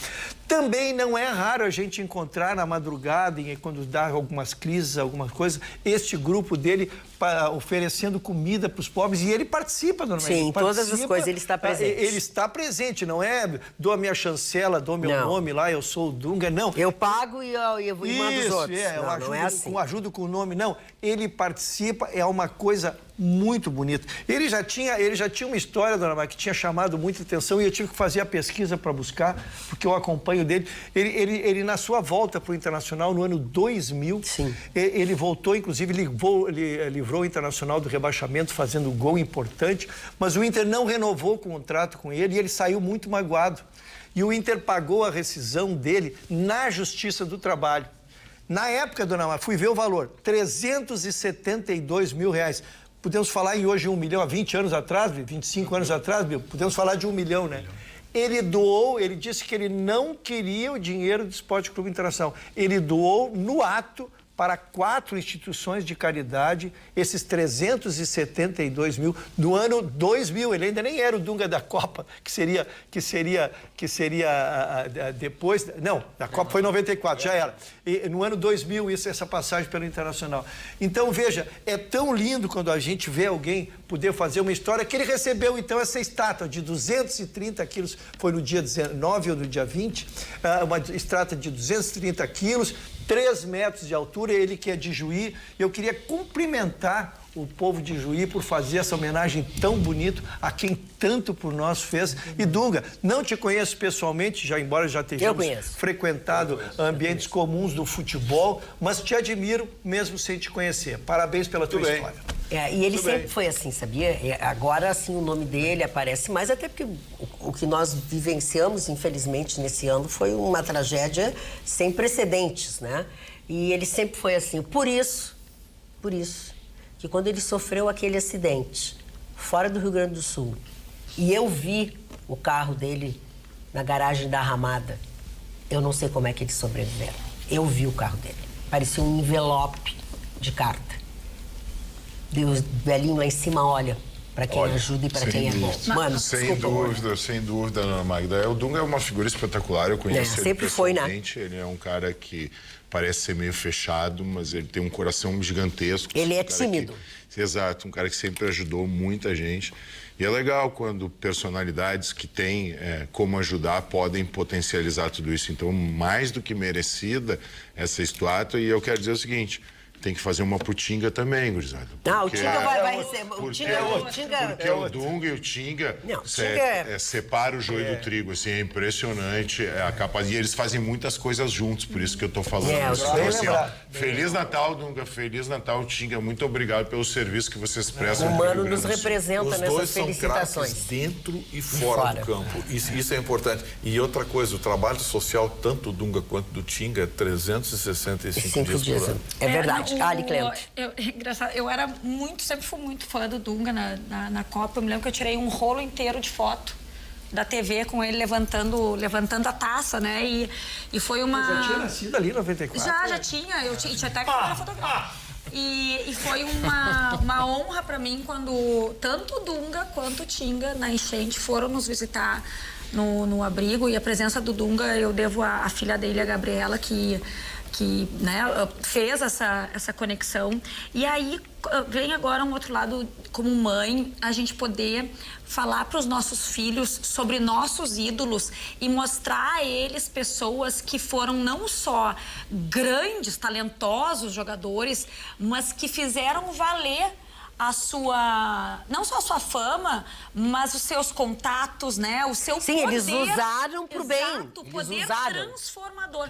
Também não é raro a gente encontrar na madrugada, quando dá algumas crises, algumas coisas, este grupo dele oferecendo comida para os pobres, e ele participa, dona Maria. Sim, todas as coisas ele está presente. Ele está presente, não é dou a minha chancela, dou meu nome lá, eu sou o Dunga, não. Eu pago e mando os outros. Não é assim. Ajudo com o nome, não. Ele participa, é uma coisa muito bonita. Ele já tinha uma história, dona Maria, que tinha chamado muita atenção, e eu tive que fazer a pesquisa para buscar, porque eu acompanho dele. Ele na sua volta para o Internacional, no ano 2000, ele voltou, inclusive, livrou o Internacional do rebaixamento, fazendo um gol importante, mas o Inter não renovou o contrato com ele e ele saiu muito magoado. E o Inter pagou a rescisão dele na Justiça do Trabalho. Na época, dona Maria, fui ver o valor, R$372 mil. Podemos falar em hoje 1 milhão, há 20 anos atrás, 25 anos atrás, podemos falar de 1 milhão, né? Ele doou, ele disse que ele não queria o dinheiro do Esporte Clube Internacional. Ele doou no ato para 4 instituições de caridade, esses 372 mil do ano 2000. Ele ainda nem era o Dunga da Copa, que seria depois... Não, da Copa foi em 94, já era. E no ano 2000, essa passagem pelo Internacional. Então, veja, é tão lindo quando a gente vê alguém poder fazer uma história, que ele recebeu, então, essa estátua de 230 quilos, foi no dia 19 ou no dia 20, uma estátua de 230 quilos, 3 metros de altura, ele que é de Juí. Eu queria cumprimentar o povo de Juí por fazer essa homenagem tão bonita a quem tanto por nós fez. E Dunga, não te conheço pessoalmente, embora já tenhamos frequentado ambientes comuns do futebol, mas te admiro mesmo sem te conhecer. Parabéns pela tua história. E ele sempre foi assim, sabia? Agora, assim, o nome dele aparece mais, até porque o que nós vivenciamos, infelizmente, nesse ano foi uma tragédia sem precedentes, né? E ele sempre foi assim. Por isso, que quando ele sofreu aquele acidente, fora do Rio Grande do Sul, e eu vi o carro dele na garagem da Ramada, eu não sei como é que eles sobreviveram. Eu vi o carro dele. Parecia um envelope de carta. Deus, velhinho lá em cima, olha, para quem ajuda e para quem é bom. Mano, sem dúvida, Ana Magda. O Dunga é uma figura espetacular, eu conheço ele sempre foi, né? Ele é um cara que parece ser meio fechado, mas ele tem um coração gigantesco. Ele é tímido. Exato, um cara que sempre ajudou muita gente. E é legal quando personalidades que têm como ajudar podem potencializar tudo isso. Então, mais do que merecida essa estátua. E eu quero dizer o seguinte... Tem que fazer uma pro Tinga também, gurizada. O Tinga vai receber. Porque o Dunga e o Tinga separam o joio do trigo, assim, é impressionante a capacidade. E eles fazem muitas coisas juntos, por isso que eu tô falando. Feliz Natal, Dunga, Feliz Natal, Tinga. Muito obrigado pelo serviço que vocês prestam. O Mano nos representa nessas felicitações. Os dois são dentro e fora do campo. Isso é importante. E outra coisa, o trabalho social, tanto do Dunga quanto do Tinga, é 365 dias por ano. É verdade. Sempre fui muito fã do Dunga na Copa. Eu me lembro que eu tirei um rolo inteiro de foto da TV com ele levantando a taça, né? E foi uma... Já tinha nascido ali em 94? Já tinha. Eu tinha até que fazer fotografia. E foi uma honra para mim quando tanto o Dunga quanto o Tinga, na enchente, foram nos visitar no abrigo. E a presença do Dunga eu devo à filha dele, a Gabriela, que né, fez essa conexão. E aí vem agora um outro lado, como mãe, a gente poder falar para os nossos filhos sobre nossos ídolos e mostrar a eles pessoas que foram não só grandes, talentosos jogadores, mas que fizeram valer não só a sua fama, mas os seus contatos, né? O seu Sim, poder. eles usaram pro bem. Exato, Eles poder usaram. transformador.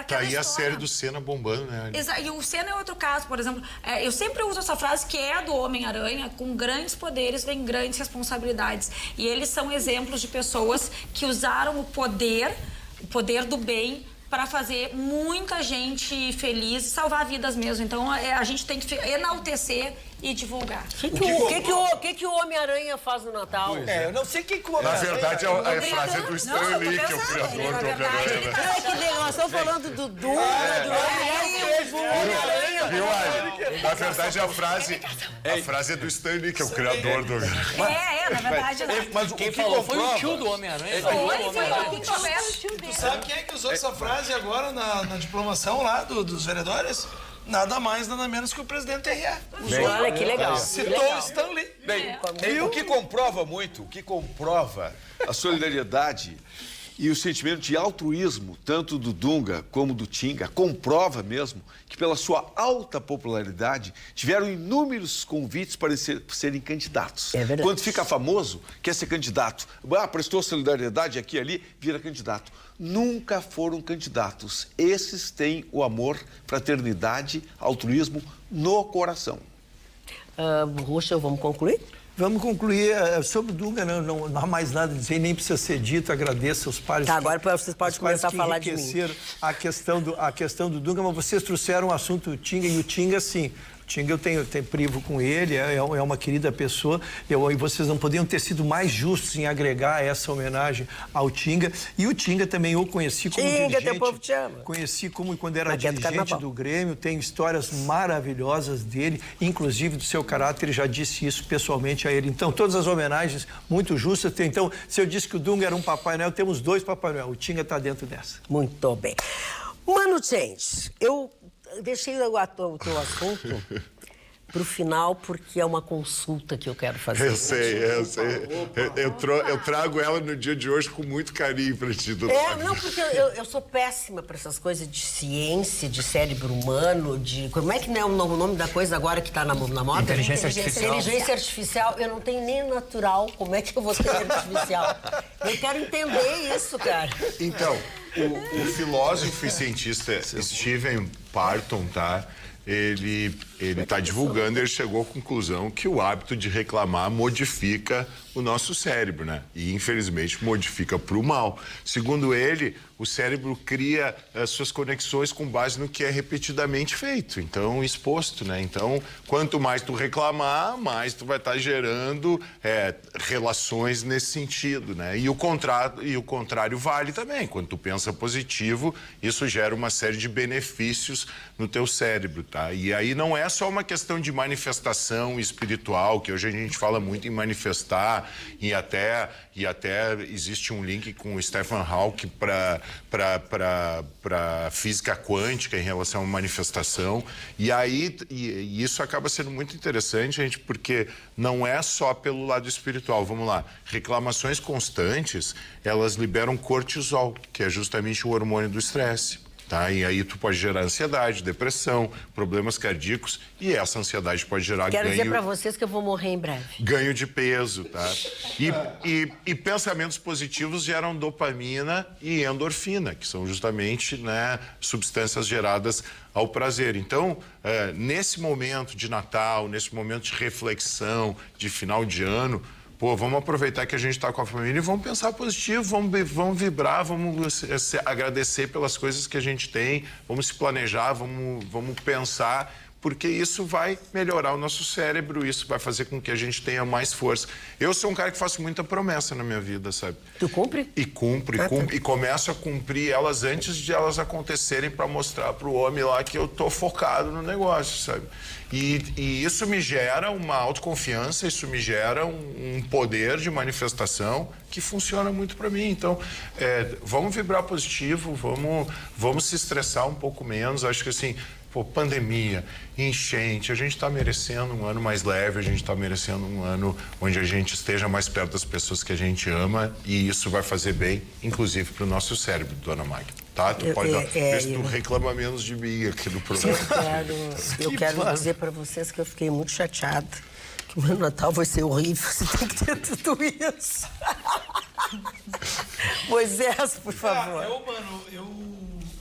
Tá aí a série do Senna bombando, né? E o Senna é outro caso, por exemplo. Eu sempre uso essa frase que é do Homem-Aranha: com grandes poderes vem grandes responsabilidades. E eles são exemplos de pessoas que usaram o poder do bem, para fazer muita gente feliz e salvar vidas mesmo. Então, a gente tem que enaltecer e divulgar. O que o Homem-Aranha faz no Natal? Eu não sei o que o Na Homem-Aranha... verdade, a frase é do Stan Lee, que é o criador do Homem-Aranha. Não, é que nós estamos falando do Dunga, do Homem-Aranha e o Homem-Aranha. Viu, Ali? Na verdade, a frase é do Stan Lee, que é o criador do Homem-Aranha. Na verdade, né? Mas Quem falou foi o tio do Homem-Aranha. Tu sabe quem é que usou essa frase agora na diplomação lá dos vereadores? Nada mais, nada menos que o presidente R.A. Olha que legal. Citou o Stan Lee. Bem, o que comprova muito, o que comprova a solidariedade e o sentimento de altruísmo, tanto do Dunga como do Tinga, comprova mesmo que, pela sua alta popularidade, tiveram inúmeros convites para serem candidatos. É verdade. Quando fica famoso, quer ser candidato. Prestou solidariedade aqui e ali, vira candidato. Nunca foram candidatos. Esses têm o amor, fraternidade, altruísmo no coração. Ruxa, vamos concluir? Vamos concluir sobre o Dunga, não há mais nada a dizer, nem precisa ser dito. Agradeço aos pares. Tá, agora vocês podem começar a falar de mim. A questão do Dunga, mas vocês trouxeram o assunto do Tinga, e o Tinga, sim. O Tinga, eu tenho privo com ele, é uma querida pessoa, e vocês não poderiam ter sido mais justos em agregar essa homenagem ao Tinga. E o Tinga também eu conheci como dirigente. Teu povo te ama. Conheci quando era dirigente do Grêmio, tenho histórias maravilhosas dele, inclusive do seu caráter, já disse isso pessoalmente a ele. Então, todas as homenagens muito justas. Então, se eu disse que o Dunga era um Papai Noel, temos 2 Papai Noel. O Tinga está dentro dessa. Muito bem. Mano Change, eu deixei o teu assunto pro final porque é uma consulta que eu quero fazer. Eu sei. Eu trago ela no dia de hoje com muito carinho para ti, doutor. Não, porque eu sou péssima para essas coisas de ciência, de cérebro humano, de... Como é que não é o nome da coisa agora que está na moda? Inteligência artificial. Inteligência artificial. Eu não tenho nem natural. Como é que eu vou ter artificial? Eu quero entender isso, cara. Então, o filósofo e cientista Stephen Parton, tá? Ele está divulgando, ele chegou à conclusão que o hábito de reclamar modifica o nosso cérebro, né? E, infelizmente, modifica para o mal. Segundo ele, o cérebro cria as suas conexões com base no que é repetidamente feito, então, exposto, né? Então, quanto mais tu reclamar, mais tu vai estar gerando relações nesse sentido, né? E o contrário vale também. Quando tu pensa positivo, isso gera uma série de benefícios no teu cérebro, tá? E aí não é só uma questão de manifestação espiritual, que hoje a gente fala muito em manifestar, e até existe um link com o Stephen Hawking para física quântica em relação à manifestação. E aí isso acaba sendo muito interessante, gente, porque não é só pelo lado espiritual. Vamos lá, reclamações constantes, elas liberam cortisol, que é justamente o hormônio do estresse. Tá? E aí tu pode gerar ansiedade, depressão, problemas cardíacos, e essa ansiedade pode gerar Quero dizer para vocês que eu vou morrer em breve. Ganho de peso, tá? E pensamentos positivos geram dopamina e endorfina, que são justamente, né, substâncias geradas ao prazer. Então, nesse momento de Natal, nesse momento de reflexão, de final de ano, vamos aproveitar que a gente está com a família e vamos pensar positivo, vamos vibrar, vamos agradecer pelas coisas que a gente tem, vamos se planejar, vamos pensar, porque isso vai melhorar o nosso cérebro, isso vai fazer com que a gente tenha mais força. Eu sou um cara que faço muita promessa na minha vida, sabe? Tu cumpre? E cumpro, e começo a cumprir elas antes de elas acontecerem para mostrar para o homem lá que eu tô focado no negócio, sabe? E isso me gera uma autoconfiança, isso me gera um poder de manifestação que funciona muito para mim. Então, vamos vibrar positivo, vamos se estressar um pouco menos. Acho que assim, Pô, pandemia, enchente, a gente está merecendo um ano mais leve, a gente está merecendo um ano onde a gente esteja mais perto das pessoas que a gente ama e isso vai fazer bem, inclusive para o nosso cérebro, dona Magda. Tá? Tu pode ver se tu reclama menos de mim aqui no programa. Eu quero dizer para vocês que eu fiquei muito chateada, que o meu Natal vai ser horrível, você tem que ter tudo isso. Moisés, por favor.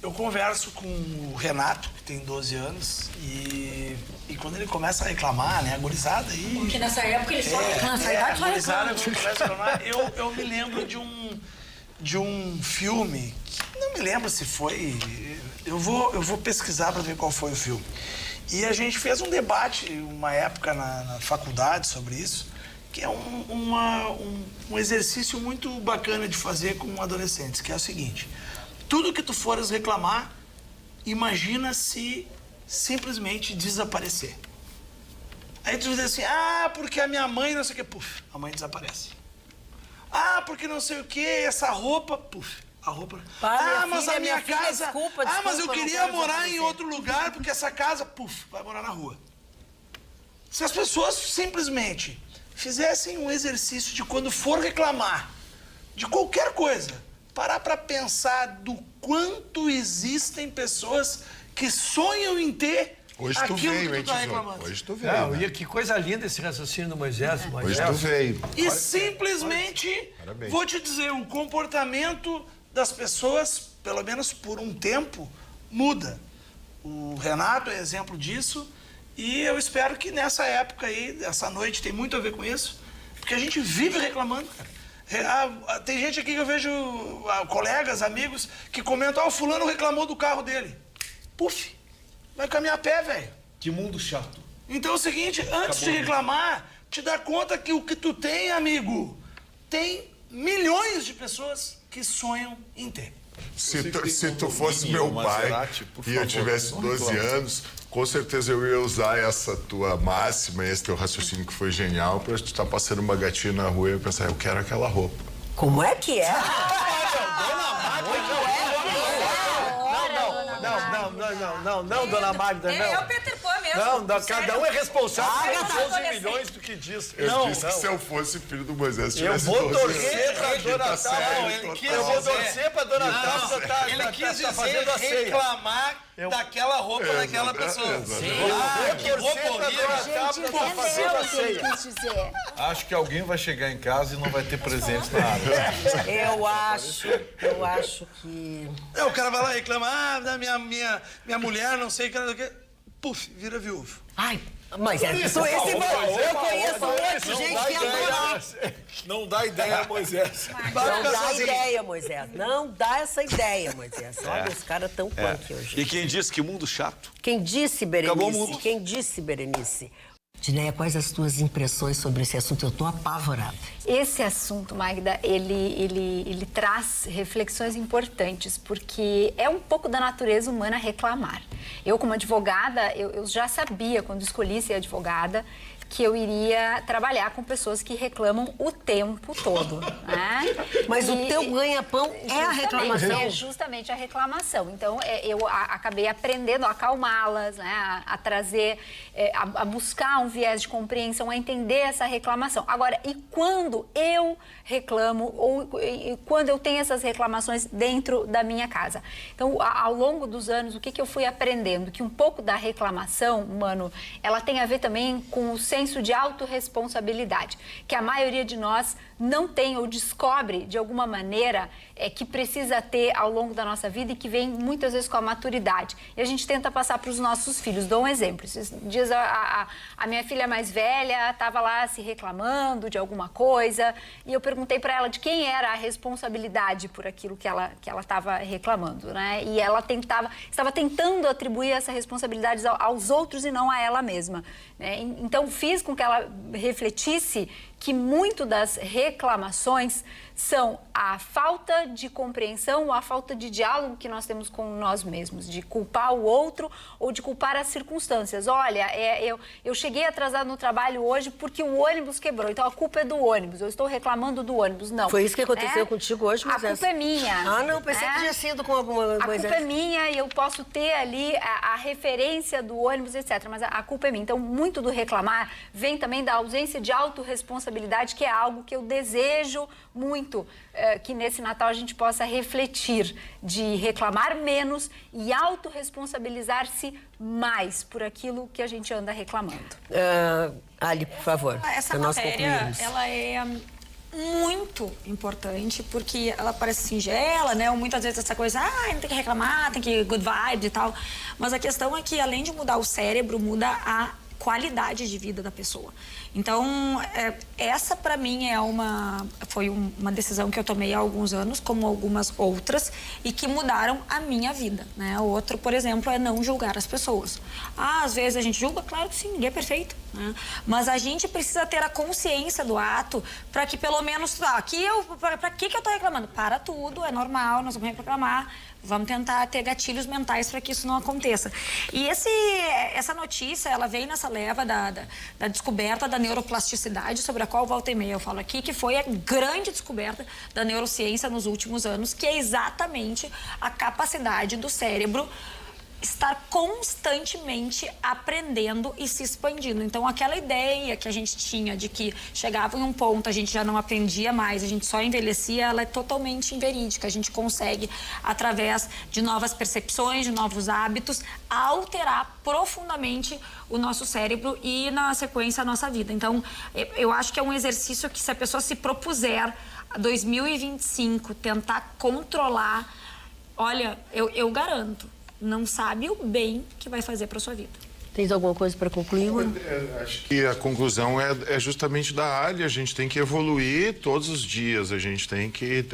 Eu converso com o Renato, que tem 12 anos, e quando ele começa a reclamar, né, a gurizada aí... Porque nessa época ele só reclama, essa idade só reclama. Eu me lembro de um filme, que não me lembro se foi... Eu vou pesquisar para ver qual foi o filme. E a gente fez um debate, uma época na faculdade sobre isso, que é um exercício muito bacana de fazer com adolescentes, que é o seguinte: tudo que tu fores reclamar, imagina se simplesmente desaparecer. Aí tu diz assim, porque a minha mãe não sei o quê, puf, a mãe desaparece. Porque não sei o quê, essa roupa, puf, a roupa... mas a minha casa... Desculpa, mas eu queria morar em outro lugar, porque essa casa, puf, vai morar na rua. Se as pessoas simplesmente fizessem um exercício de quando for reclamar de qualquer coisa, parar para pensar do quanto existem pessoas que sonham em ter hoje aquilo tu veio, que tu tá reclamando. Hoje tu veio. Né? Que coisa linda esse raciocínio do Moisés. Hoje tu veio. E simplesmente, vou te dizer, o comportamento das pessoas, pelo menos por um tempo, muda. O Renato é exemplo disso. E eu espero que nessa época aí, essa noite, tem muito a ver com isso, porque a gente vive reclamando, cara. Tem gente aqui que eu vejo, colegas, amigos, que comentam, o fulano reclamou do carro dele. Puf, vai caminhar a pé, velho. Que mundo chato. Então é o seguinte, antes de reclamar, te dá conta que o que tu tem, amigo, tem milhões de pessoas que sonham em ter. Se tu fosse meu pai e eu tivesse 12 anos, com certeza eu ia usar essa tua máxima, esse teu raciocínio que foi genial, pra tu estar passando uma gatinha na rua e pensar, eu quero aquela roupa. Como é que é? Não, dona Magda, não. É o Peter Pan mesmo. Não, cada um é responsável pelos 12 milhões do que diz. Eu disse que se eu fosse filho do Moisés, tivesse eu vou 12 torcer pra dona Tábua. Eu vou torcer pra dona Tábua. Ele quis dizer reclamar daquela roupa daquela pessoa. Que roupa horrível. Entendeu o que ele quis dizer? Acho que alguém vai chegar em casa e não vai ter presente na área. Eu acho que... O cara vai lá e reclama, da minha mulher, não sei o que, puf, vira viúvo. Ai, mas eu conheço um monte de gente que adora. Não dá ideia, Moisés. Não dá ideia, Moisés. Não dá essa ideia, Moisés. Olha, os caras tão punk hoje. E quem disse que mundo chato? Quem disse, Berenice? Quem disse, Berenice? Dineia, quais as tuas impressões sobre esse assunto? Eu tô apavorada. Esse assunto, Magda, ele traz reflexões importantes, porque é um pouco da natureza humana reclamar. Eu, como advogada, eu já sabia, quando escolhi ser advogada, que eu iria trabalhar com pessoas que reclamam o tempo todo, né? Mas o teu ganha-pão é a reclamação. É justamente a reclamação. Então, eu acabei aprendendo a acalmá-las, né? A trazer, a buscar um viés de compreensão, a entender essa reclamação. Agora, e quando eu reclamo ou quando eu tenho essas reclamações dentro da minha casa? Então, ao longo dos anos, o que eu fui aprendendo? Que um pouco da reclamação, mano, ela tem a ver também com o senso de autorresponsabilidade, que a maioria de nós não tem ou descobre de alguma maneira que precisa ter ao longo da nossa vida e que vem muitas vezes com a maturidade. E a gente tenta passar para os nossos filhos. Dou um exemplo. Esses dias a minha filha mais velha estava lá se reclamando de alguma coisa e eu perguntei para ela de quem era a responsabilidade por aquilo que ela estava reclamando, né? E ela estava tentando atribuir essa responsabilidade aos outros e não a ela mesma, né? Então fiz com que ela refletisse que muito das reclamações são a falta de compreensão ou a falta de diálogo que nós temos com nós mesmos, de culpar o outro ou de culpar as circunstâncias. Olha, eu cheguei atrasado no trabalho hoje porque o ônibus quebrou, então a culpa é do ônibus, eu estou reclamando do ônibus. Não. Foi isso que aconteceu contigo hoje, mas a culpa é minha. Ah, não, pensei que tinha sido com alguma coisa. A culpa é minha e eu posso ter ali a referência do ônibus, etc. Mas a culpa é minha. Então, muito do reclamar vem também da ausência de autorresponsabilidade, que é algo que eu desejo muito que nesse Natal a gente possa refletir, de reclamar menos e autorresponsabilizar-se mais por aquilo que a gente anda reclamando. Ali, por favor. Essa matéria, ela é muito importante, porque ela parece singela, né? Ou muitas vezes essa coisa, não tem que reclamar, tem que good vibes e tal. Mas a questão é que, além de mudar o cérebro, muda a qualidade de vida da pessoa. Então, essa para mim foi uma decisão que eu tomei há alguns anos, como algumas outras, e que mudaram a minha vida, né? Outro, por exemplo, é não julgar as pessoas. Às vezes a gente julga, claro que sim, ninguém é perfeito, né? Mas a gente precisa ter a consciência do ato para que pelo menos, para que eu tô reclamando? Para tudo, é normal, nós vamos reclamar. Vamos tentar ter gatilhos mentais para que isso não aconteça. E essa notícia, ela veio nessa leva da descoberta da neuroplasticidade, sobre a qual volta e meia eu falo aqui, que foi a grande descoberta da neurociência nos últimos anos, que é exatamente a capacidade do cérebro estar constantemente aprendendo e se expandindo. Então, aquela ideia que a gente tinha de que chegava em um ponto, a gente já não aprendia mais, a gente só envelhecia, ela é totalmente inverídica. A gente consegue, através de novas percepções, de novos hábitos, alterar profundamente o nosso cérebro e, na sequência, a nossa vida. Então, eu acho que é um exercício que, se a pessoa se propuser, 2025, tentar controlar, olha, eu garanto, não sabe o bem que vai fazer para sua vida. Tens alguma coisa para concluir? Acho que a conclusão é justamente da área. A gente tem que evoluir todos os dias. A gente tem que...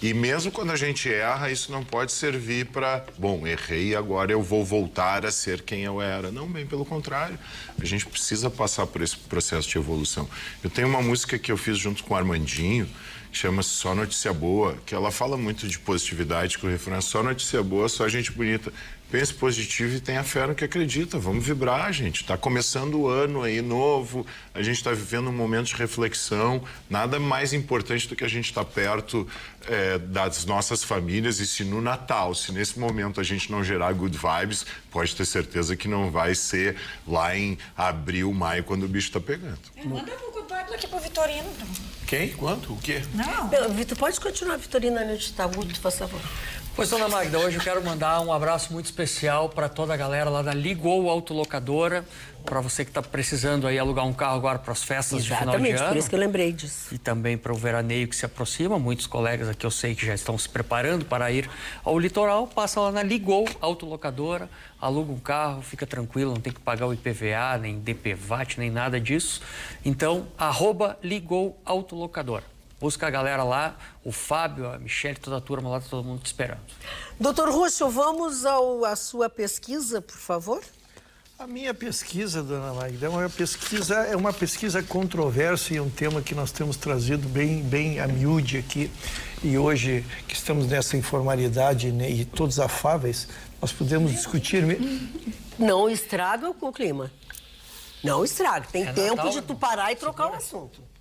E mesmo quando a gente erra, isso não pode servir para... Bom, errei, agora eu vou voltar a ser quem eu era. Não, bem pelo contrário. A gente precisa passar por esse processo de evolução. Eu tenho uma música que eu fiz junto com o Armandinho, que chama Só Notícia Boa, que ela fala muito de positividade, que o refrão é só notícia boa, só gente bonita. Pense positivo e tenha fé no que acredita. Vamos vibrar, gente. Está começando o ano aí novo, a gente está vivendo um momento de reflexão. Nada mais importante do que a gente estar perto das nossas famílias. E se no Natal, se nesse momento a gente não gerar good vibes, pode ter certeza que não vai ser lá em abril, maio, quando o bicho está pegando. Manda um good vibes aqui pro Vitorino. Quem? Quanto? O quê? Não. Vitor, pode continuar, Vitorino, a gente está muito, por favor. Pois, dona Magda, hoje eu quero mandar um abraço muito especial para toda a galera lá da Ligou Autolocadora, para você que está precisando aí alugar um carro agora para as festas de final de ano. Exatamente, por isso que eu lembrei disso. E também para o veraneio que se aproxima. Muitos colegas aqui eu sei que já estão se preparando para ir ao litoral. Passa lá na Ligou Autolocadora, aluga um carro, fica tranquilo, não tem que pagar o IPVA, nem DPVAT, nem nada disso. Então, @Ligou Autolocadora. Busca a galera lá, o Fábio, a Michelle, toda a turma lá, todo mundo te esperando. Doutor Russo, vamos à sua pesquisa, por favor? A minha pesquisa, dona Magda, é uma pesquisa controversa e é um tema que nós temos trazido bem a miúde aqui. E hoje, que estamos nessa informalidade, né, e todos afáveis, nós podemos discutir... Não estraga o clima. Não estraga. Tem tempo Natal, de tu parar e trocar o assunto.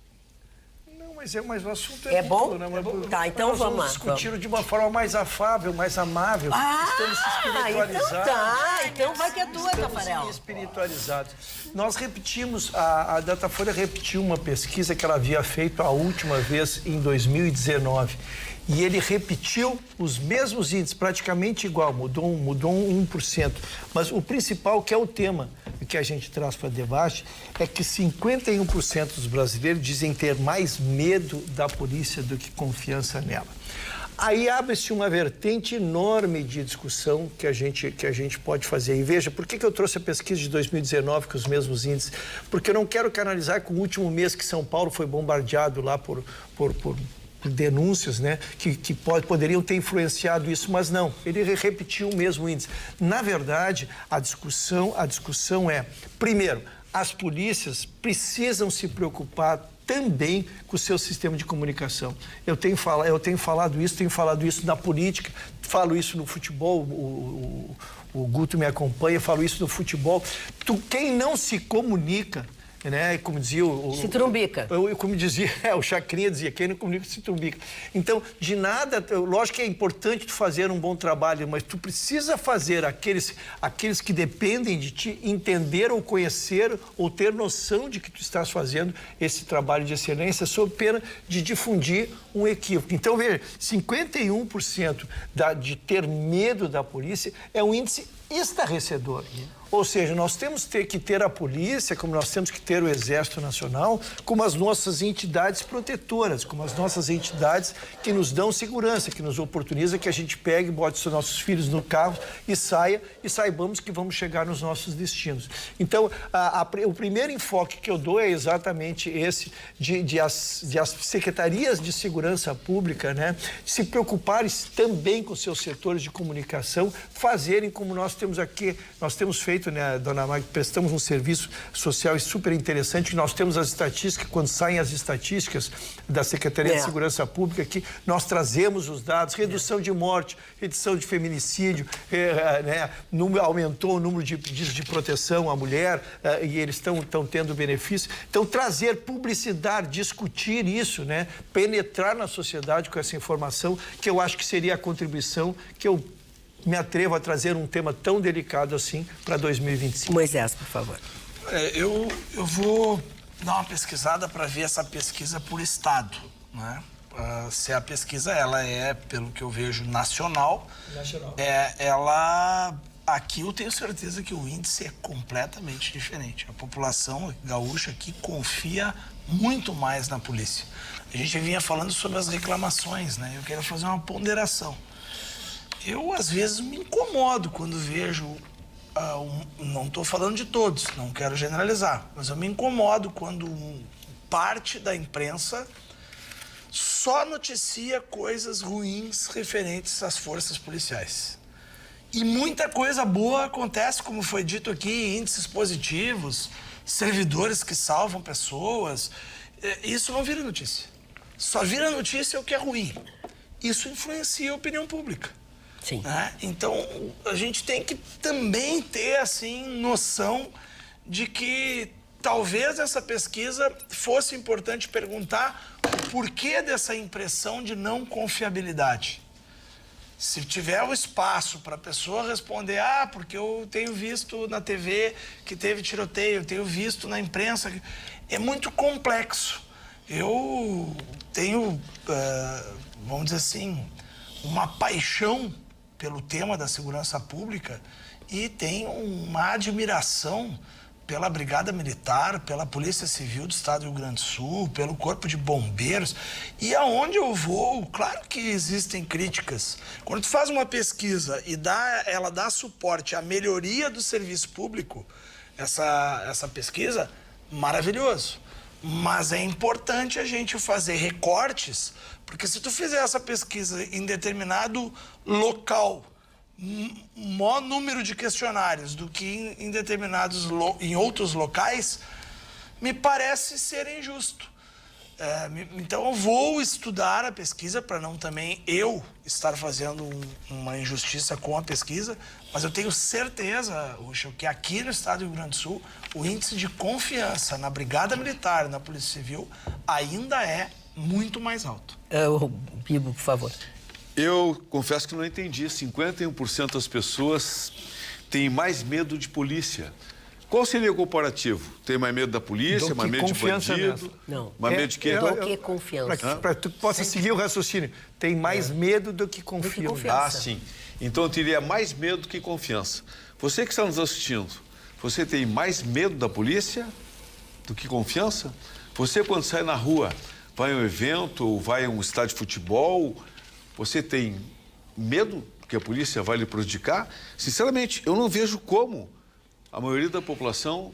Mas o assunto é bom? Né? Tá, então vamos lá. Discutir de uma forma mais afável, mais amável. Estamos espiritualizados. Então vai que é tua, Tafarel. Estamos espiritualizados. Nós repetimos, a Datafolha repetiu uma pesquisa que ela havia feito a última vez em 2019. E ele repetiu os mesmos índices, praticamente igual, mudou 1%. Mas o principal, que é o tema que a gente traz para debate, é que 51% dos brasileiros dizem ter mais medo da polícia do que confiança nela. Aí abre-se uma vertente enorme de discussão que a gente pode fazer. E veja, por que eu trouxe a pesquisa de 2019 com os mesmos índices? Porque eu não quero canalizar com o último mês que São Paulo foi bombardeado lá por denúncias, né, que poderiam ter influenciado isso, mas não, ele repetiu o mesmo índice. Na verdade, a discussão é, primeiro, as polícias precisam se preocupar também com o seu sistema de comunicação. Eu tenho falado isso na política, falo isso no futebol, o Guto me acompanha, falo isso no futebol. Quem não se comunica, né? Como dizia se trumbica. Como dizia, o Chacrinha dizia, quem não comunica se trumbica. Então, de nada, lógico que é importante tu fazer um bom trabalho, mas tu precisa fazer aqueles que dependem de ti entender ou conhecer ou ter noção de que tu estás fazendo esse trabalho de excelência sob pena de difundir um equívoco. Então, veja, 51% de ter medo da polícia é um índice estarrecedor. Ou seja, nós temos que ter a polícia, como nós temos que ter o Exército Nacional, como as nossas entidades protetoras, como as nossas entidades que nos dão segurança, que nos oportuniza que a gente pegue, bote os nossos filhos no carro e saia e saibamos que vamos chegar nos nossos destinos. Então, o primeiro enfoque que eu dou é exatamente esse de as secretarias de segurança pública, né, se preocuparem também com seus setores de comunicação, fazerem como nós temos feito, né, dona Magda, prestamos um serviço social super interessante, que nós temos as estatísticas, quando saem as estatísticas da Secretaria de Segurança Pública, que nós trazemos os dados, redução de morte, redução de feminicídio, né, aumentou o número de pedidos de proteção à mulher, e eles estão tendo benefício. Então, trazer publicidade, discutir isso, né, penetrar na sociedade com essa informação, que eu acho que seria a contribuição que eu me atrevo a trazer um tema tão delicado assim para 2025. Moisés, por favor. Eu vou dar uma pesquisada para ver essa pesquisa por estado, né? Se a pesquisa, ela é, pelo que eu vejo, nacional. Aqui eu tenho certeza que o índice é completamente diferente. A população gaúcha aqui confia muito mais na polícia. A gente vinha falando sobre as reclamações, né? Eu quero fazer uma ponderação. Eu, às vezes, me incomodo quando vejo, não estou falando de todos, não quero generalizar, mas eu me incomodo quando parte da imprensa só noticia coisas ruins referentes às forças policiais. E muita coisa boa acontece, como foi dito aqui, índices positivos, servidores que salvam pessoas. Isso não vira notícia. Só vira notícia o que é ruim. Isso influencia a opinião pública. Sim. Né? Então, a gente tem que também ter, assim, noção de que talvez essa pesquisa fosse importante perguntar o porquê dessa impressão de não confiabilidade. Se tiver o espaço para a pessoa responder, porque eu tenho visto na TV que teve tiroteio, eu tenho visto na imprensa, é muito complexo. Eu tenho, vamos dizer assim, uma paixão pelo tema da segurança pública e tenho uma admiração pela Brigada Militar, pela Polícia Civil do Estado do Rio Grande do Sul, pelo Corpo de Bombeiros. E aonde eu vou, claro que existem críticas. Quando tu faz uma pesquisa e ela dá suporte à melhoria do serviço público, essa pesquisa, maravilhoso. Mas é importante a gente fazer recortes, porque se tu fizer essa pesquisa em determinado local, maior número de questionários do que em outros locais, me parece ser injusto. Então eu vou estudar a pesquisa para não também eu estar fazendo uma injustiça com a pesquisa, mas eu tenho certeza, Ucho, que aqui no estado do Rio Grande do Sul o índice de confiança na Brigada Militar e na Polícia Civil ainda é muito mais alto. O Bibo, por favor. Eu confesso que não entendi. 51% das pessoas têm mais medo de polícia. Qual seria o comparativo? Tem mais medo da polícia, mais medo de bandido? Mesmo. Não. Mais medo de quê? Do que confiança. Para que tu possa seguir o raciocínio. Tem mais medo do que confiança. Sim. Então eu teria mais medo que confiança. Você que está nos assistindo, você tem mais medo da polícia do que confiança? Você, quando sai na rua, vai a um evento ou vai a um estádio de futebol, você tem medo que a polícia vai lhe prejudicar? Sinceramente, eu não vejo como a maioria da população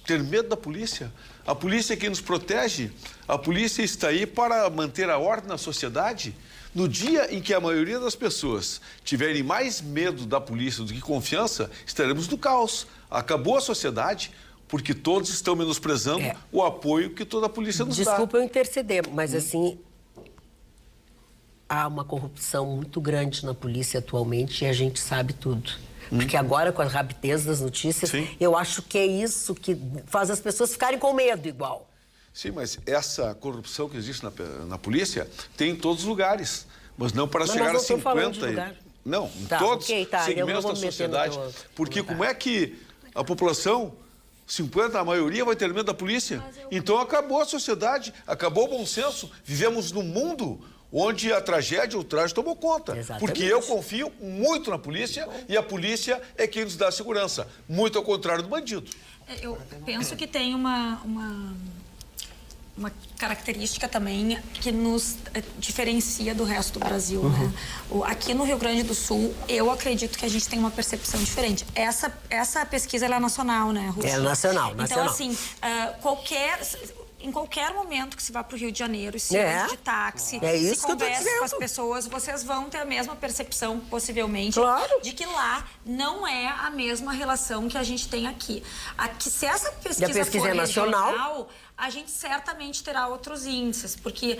ter medo da polícia. A polícia é quem nos protege. A polícia está aí para manter a ordem na sociedade. No dia em que a maioria das pessoas tiverem mais medo da polícia do que confiança, estaremos no caos. Acabou a sociedade. porque todos estão menosprezando o apoio que toda a polícia nos dá. Desculpa eu interceder, mas assim, há uma corrupção muito grande na polícia atualmente e a gente sabe tudo. Porque agora, com a rapidez das notícias, eu acho que é isso que faz as pessoas ficarem com medo igual. Sim, mas essa corrupção que existe na polícia tem em todos os lugares, mas não para chegar a 50... Não, em todos os segmentos da sociedade. Porque como é que a população, 50%, a maioria, vai ter medo da polícia? Então acabou a sociedade, acabou o bom senso. Vivemos num mundo onde a tragédia, o trágico tomou conta. Exatamente. Porque eu confio muito na polícia e a polícia é quem nos dá segurança. Muito ao contrário do bandido. Eu penso que tem uma característica também que nos diferencia do resto do Brasil, né? Aqui no Rio Grande do Sul, eu acredito que a gente tem uma percepção diferente. Essa pesquisa, ela é nacional, né, Rússia? É nacional. Então, assim, em qualquer momento que se vá para o Rio de Janeiro e se ande de táxi, se converse com as pessoas, vocês vão ter a mesma percepção, possivelmente, de que lá não é a mesma relação que a gente tem aqui. Se essa pesquisa for nacional, a gente certamente terá outros índices, porque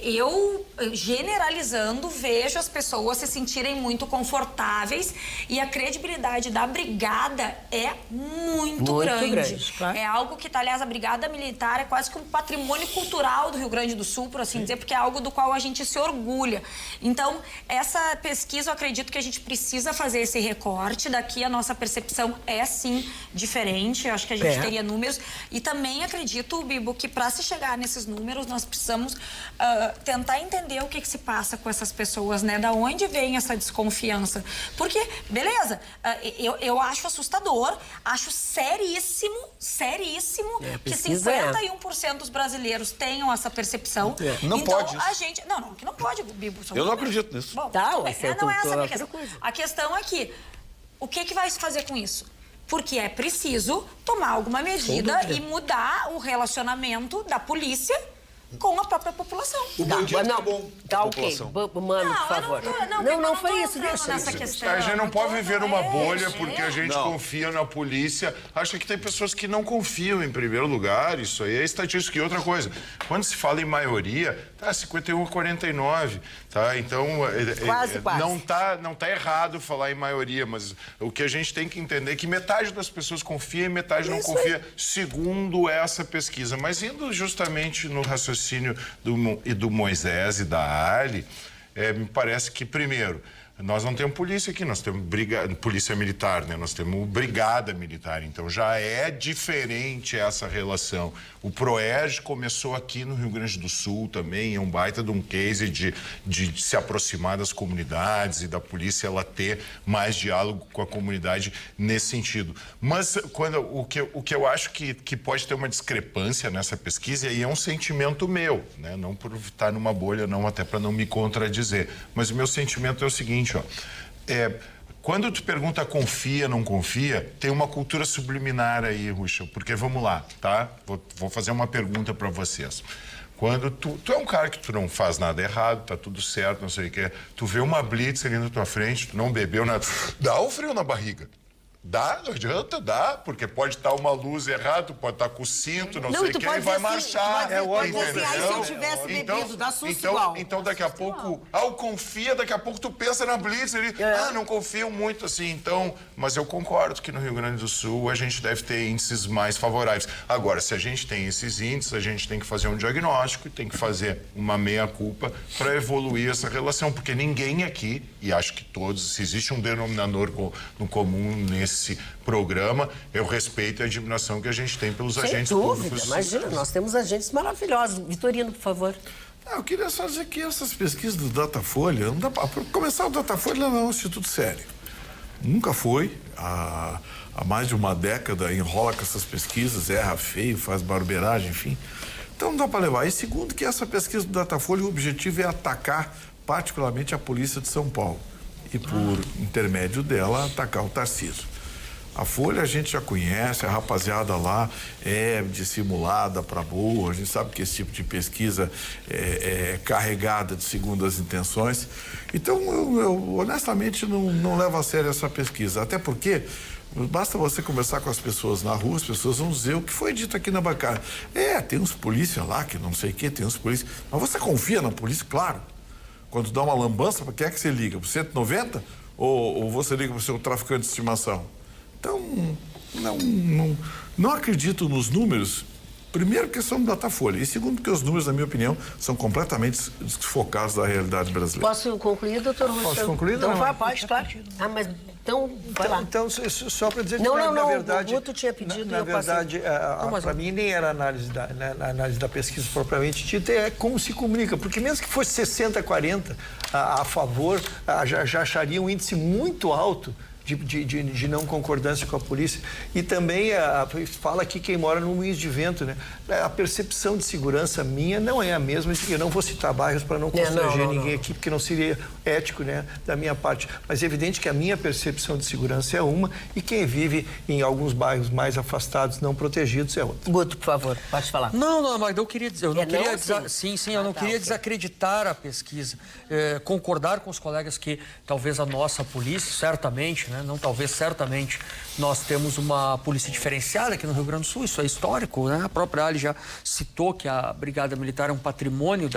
eu, generalizando, vejo as pessoas se sentirem muito confortáveis e a credibilidade da brigada é muito grande. Claro. É algo que, aliás, a brigada militar é quase que um patrimônio cultural do Rio Grande do Sul, por assim dizer, porque é algo do qual a gente se orgulha. Então, essa pesquisa, eu acredito que a gente precisa fazer esse recorte. Daqui a nossa percepção é, sim, diferente. Eu acho que a gente teria números. E também acredito, Bibo, que para se chegar nesses números, nós precisamos tentar entender o que se passa com essas pessoas, né? Da onde vem essa desconfiança. Porque, beleza, eu acho assustador, acho seríssimo que 51% dos brasileiros tenham essa percepção. Não então, pode isso. a gente... Não, que não pode, Bibo. Eu não acredito nisso. Bom, não é essa a minha questão. A questão é que, o que vai se fazer com isso? Porque é preciso tomar alguma medida e mudar o relacionamento da polícia com a própria população. O bandido é bom. Tá ok. Mano, por favor. Não foi isso. Deixa nessa questão. A gente não pode viver numa bolha porque a gente confia na polícia. Acho que tem pessoas que não confiam em primeiro lugar. Isso aí é estatística. E outra coisa, quando se fala em maioria, tá 51-49, tá? Então, quase. Não tá errado falar em maioria, mas o que a gente tem que entender é que metade das pessoas confia e metade não confia, segundo essa pesquisa. Mas indo justamente no raciocínio do Moisés e da Ali, me parece que, primeiro, nós não temos polícia aqui, nós temos polícia militar, né? Nós temos brigada militar, então já é diferente essa relação. O PROERJ começou aqui no Rio Grande do Sul também, é um baita de um case de se aproximar das comunidades e da polícia ela ter mais diálogo com a comunidade nesse sentido. Mas o que eu acho que pode ter uma discrepância nessa pesquisa, e aí é um sentimento meu, né? Não por estar numa bolha, não, até para não me contradizer, mas o meu sentimento é o seguinte, quando tu pergunta confia, não confia, tem uma cultura subliminar aí, Ruxa, porque vamos lá, tá? Vou fazer uma pergunta para vocês. Quando tu é um cara que tu não faz nada errado, tá tudo certo, não sei o que, tu vê uma blitz ali na tua frente, tu não bebeu nada, dá um frio na barriga. Dá, não adianta, dá, porque pode estar uma luz errada, pode estar com o cinto, não sei o que, ele vai marchar. Entendeu? Aí se eu tivesse bebido, dá susto igual. Então, daqui a pouco, confia, daqui a pouco tu pensa na blitz, não confiam muito assim, então, mas eu concordo que no Rio Grande do Sul a gente deve ter índices mais favoráveis. Agora, se a gente tem esses índices, a gente tem que fazer um diagnóstico, tem que fazer uma meia-culpa para evoluir essa relação, porque ninguém aqui, e acho que todos, se existe um denominador no comum nesse programa, eu respeito a admiração que a gente tem pelos agentes públicos. Imagina, nós temos agentes maravilhosos. Vitorino, por favor. Eu queria só dizer que essas pesquisas do Datafolha, não dá para começar, o Datafolha não é um instituto sério. Nunca foi. Há mais de uma década enrola com essas pesquisas, erra feio, faz barbeiragem, enfim. Então não dá para levar. E segundo, que essa pesquisa do Datafolha, o objetivo é atacar particularmente a polícia de São Paulo. E por intermédio dela, atacar o Tarcísio. A Folha a gente já conhece, a rapaziada lá é dissimulada para boa, a gente sabe que esse tipo de pesquisa é carregada de segundas intenções. Então, eu honestamente não levo a sério essa pesquisa, até porque Basta você conversar com as pessoas na rua, as pessoas vão dizer o que foi dito aqui na bancada. Tem uns polícia lá que não sei o quê, tem uns polícia. Mas você confia na polícia? Claro. Quando dá uma lambança, para quem é que você liga? Para 190? Ou você liga para o seu traficante de estimação? Então, não acredito nos números. Primeiro, questão do Datafolha. E segundo, porque os números, na minha opinião, são completamente desfocados da realidade brasileira. Posso concluir, doutor Rousseau? Posso concluir? Então, não, pode, claro. Mas então, vai lá. Então, só para dizer que, na verdade... o Guto tinha pedido na verdade, para mim, nem era a análise da pesquisa propriamente dita, é como se comunica. Porque mesmo que fosse 60-40 a favor, já acharia um índice muito alto de não concordância com a polícia. E também fala aqui quem mora no Moinhos de Vento, né? A percepção de segurança minha não é a mesma. Eu não vou citar bairros para não constranger ninguém aqui, porque não seria ético, né, da minha parte. Mas é evidente que a minha percepção de segurança é uma e quem vive em alguns bairros mais afastados, não protegidos, é outra. Guto, por favor, pode falar. Não, Magda, eu queria dizer, eu não queria desacreditar a pesquisa, concordar com os colegas que talvez a nossa polícia, certamente, né, não talvez, certamente, nós temos uma polícia diferenciada aqui no Rio Grande do Sul, isso é histórico, né? A própria Ali já citou que a Brigada Militar é um patrimônio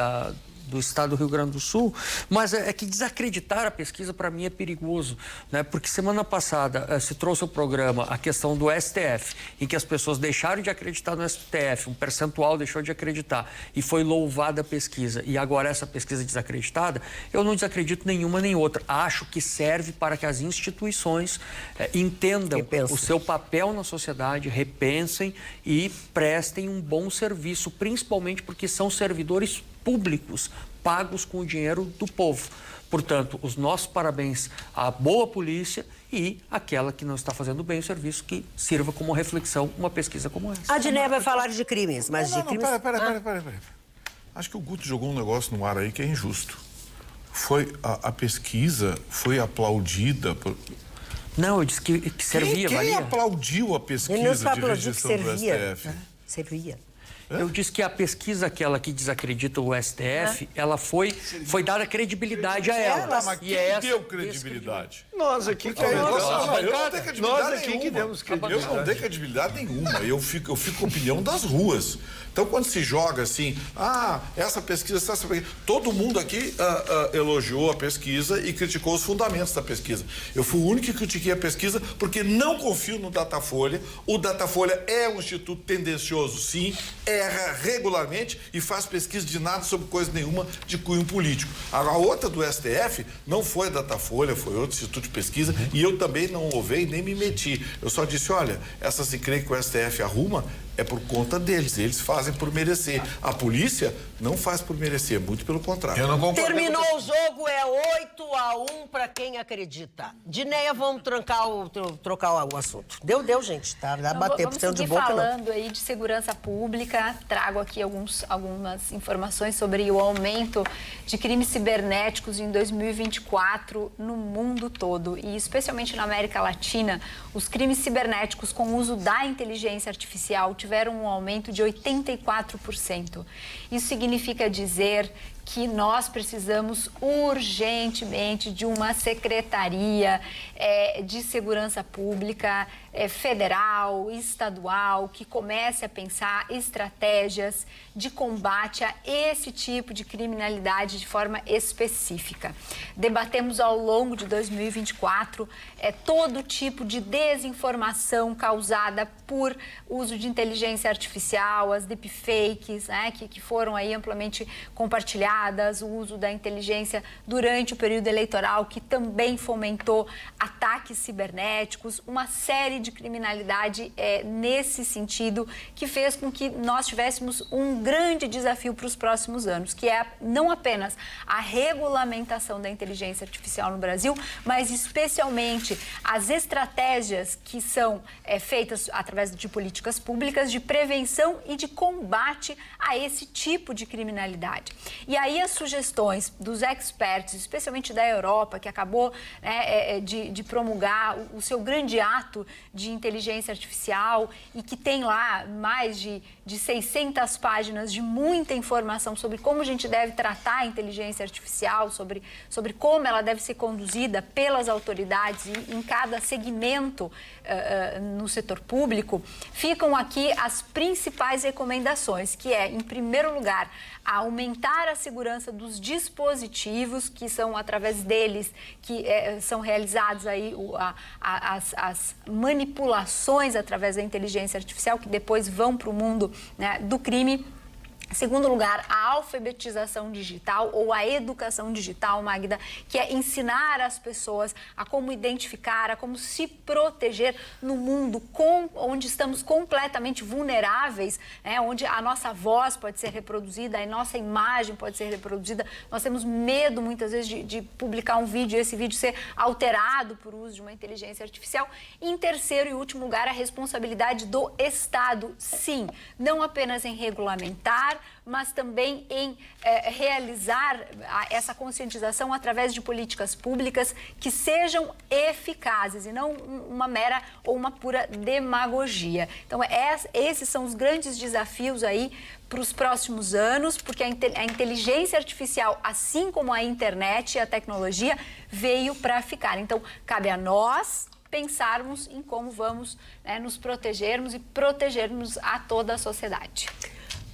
do estado do Rio Grande do Sul, mas é que desacreditar a pesquisa para mim é perigoso, né? Porque semana passada se trouxe ao programa a questão do STF, em que as pessoas deixaram de acreditar no STF, um percentual deixou de acreditar e foi louvada a pesquisa. E agora essa pesquisa desacreditada, eu não desacredito nenhuma nem outra. Acho que serve para que as instituições entendam o seu papel na sociedade, repensem e prestem um bom serviço, principalmente porque são servidores públicos, pagos com o dinheiro do povo. Portanto, os nossos parabéns à boa polícia e àquela que não está fazendo bem o serviço, que sirva como reflexão uma pesquisa como essa. A Diné vai falar de crimes, mas de crimes... Pera. Acho que o Guto jogou um negócio no ar aí que é injusto. A pesquisa foi aplaudida por... Não, eu disse que servia, Quem aplaudiu a pesquisa de rejeição do STF? Servia. Eu disse que a pesquisa, aquela que desacredita o STF, ela foi dada credibilidade a ela. Mas quem deu credibilidade? Nós aqui que demos credibilidade. Eu não dei credibilidade nenhuma. Eu fico com a opinião das ruas. Então, quando se joga assim, essa pesquisa, todo mundo aqui elogiou a pesquisa e criticou os fundamentos da pesquisa. Eu fui o único que critiquei a pesquisa porque não confio no Datafolha. O Datafolha é um instituto tendencioso, sim, erra regularmente e faz pesquisa de nada sobre coisa nenhuma de cunho político. A outra do STF não foi a Datafolha, foi outro instituto de pesquisa e eu também não louvei nem me meti. Eu só disse, olha, essa se crê que o STF arruma é por conta deles, eles fazem por merecer. A polícia não faz por merecer, muito pelo contrário. Eu não concordo. Terminou o jogo, é 8-1 para quem acredita. Dinéia, vamos trocar o assunto. Deu, gente, tá? Dá bater por cento de boca, não. Vamos seguir falando aí de segurança pública. Trago aqui algumas informações sobre o aumento de crimes cibernéticos em 2024 no mundo todo. E especialmente na América Latina, os crimes cibernéticos com uso da inteligência artificial tiveram um aumento de 84%. Isso significa dizer que nós precisamos urgentemente de uma secretaria de segurança pública federal, estadual, que comece a pensar estratégias de combate a esse tipo de criminalidade de forma específica. Debatemos ao longo de 2024 todo tipo de desinformação causada por uso de inteligência artificial, as deepfakes, né, que foram aí amplamente compartilhadas, o uso da inteligência durante o período eleitoral, que também fomentou ataques cibernéticos, uma série de criminalidade nesse sentido, que fez com que nós tivéssemos um grande desafio para os próximos anos, que é não apenas a regulamentação da inteligência artificial no Brasil, mas especialmente as estratégias que são feitas através de políticas públicas de prevenção e de combate a esse tipo de criminalidade. E aí as sugestões dos experts, especialmente da Europa, que acabou de promulgar o seu grande ato de inteligência artificial e que tem lá mais de 600 páginas de muita informação sobre como a gente deve tratar a inteligência artificial, sobre como ela deve ser conduzida pelas autoridades em cada segmento no setor público, ficam aqui as principais recomendações, que é, em primeiro lugar, aumentar a segurança dos dispositivos, que são através deles que são realizados aí as manipulações através da inteligência artificial, que depois vão para o mundo, né, do crime. Em segundo lugar, a alfabetização digital ou a educação digital, Magda, que é ensinar as pessoas a como identificar, a como se proteger no mundo onde estamos completamente vulneráveis, né, onde a nossa voz pode ser reproduzida, a nossa imagem pode ser reproduzida. Nós temos medo, muitas vezes, de publicar um vídeo e esse vídeo ser alterado por uso de uma inteligência artificial. E, em terceiro e último lugar, a responsabilidade do Estado, sim, não apenas em regulamentar, mas também em realizar essa conscientização através de políticas públicas que sejam eficazes e não uma mera ou uma pura demagogia. Então, esses são os grandes desafios aí para os próximos anos, porque a inteligência artificial, assim como a internet e a tecnologia, veio para ficar. Então, cabe a nós pensarmos em como vamos, né, nos protegermos e protegermos a toda a sociedade.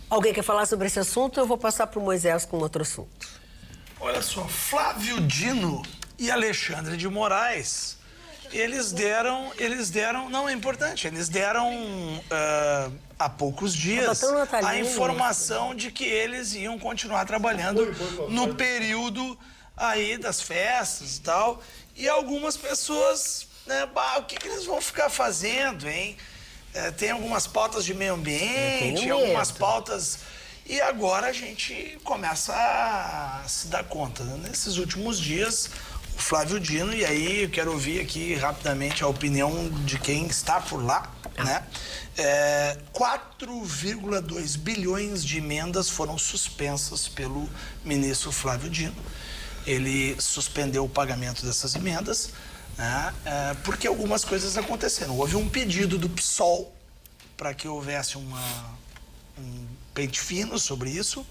Alguém quer falar sobre esse assunto? Eu vou passar para o Moisés com outro assunto. Olha só, Flávio Dino e Alexandre de Moraes, eles deram, não é importante, eles deram há poucos dias a informação de que eles iam continuar trabalhando no período aí das festas e tal. E algumas pessoas, né, o que eles vão ficar fazendo, hein? Tem algumas pautas de meio ambiente, algumas pautas... E agora a gente começa a se dar conta. Nesses últimos dias, o Flávio Dino, e aí eu quero ouvir aqui rapidamente a opinião de quem está por lá, né? 4,2 bilhões de emendas foram suspensas pelo ministro Flávio Dino. Ele suspendeu o pagamento dessas emendas, né, porque algumas coisas aconteceram. Houve um pedido do PSOL para que houvesse um pente fino sobre isso,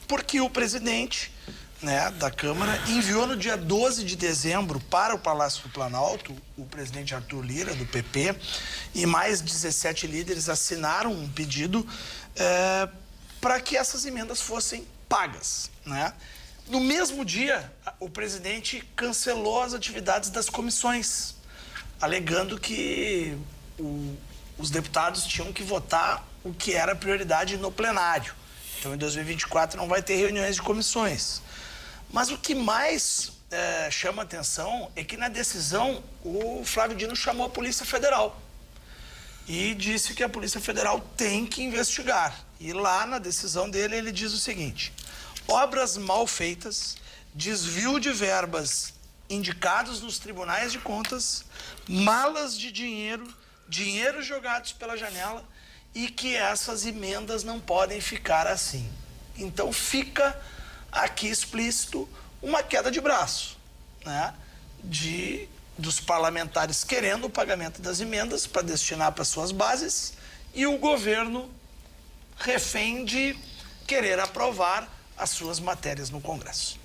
porque o presidente, né, da Câmara enviou no dia 12 de dezembro para o Palácio do Planalto, o presidente Arthur Lira, do PP, e mais 17 líderes assinaram um pedido para que essas emendas fossem pagas, né? No mesmo dia, o presidente cancelou as atividades das comissões, alegando que os deputados tinham que votar o que era prioridade no plenário. Então, em 2024, não vai ter reuniões de comissões. Mas o que mais chama atenção é que, na decisão, o Flávio Dino chamou a Polícia Federal e disse que a Polícia Federal tem que investigar. E lá, na decisão dele, ele diz o seguinte: obras mal feitas, desvio de verbas indicados nos tribunais de contas, malas de dinheiro jogados pela janela, e que essas emendas não podem ficar assim. Então fica aqui explícito uma queda de braço, né, dos parlamentares querendo o pagamento das emendas para destinar para suas bases, e o governo refém de querer aprovar as suas matérias no Congresso.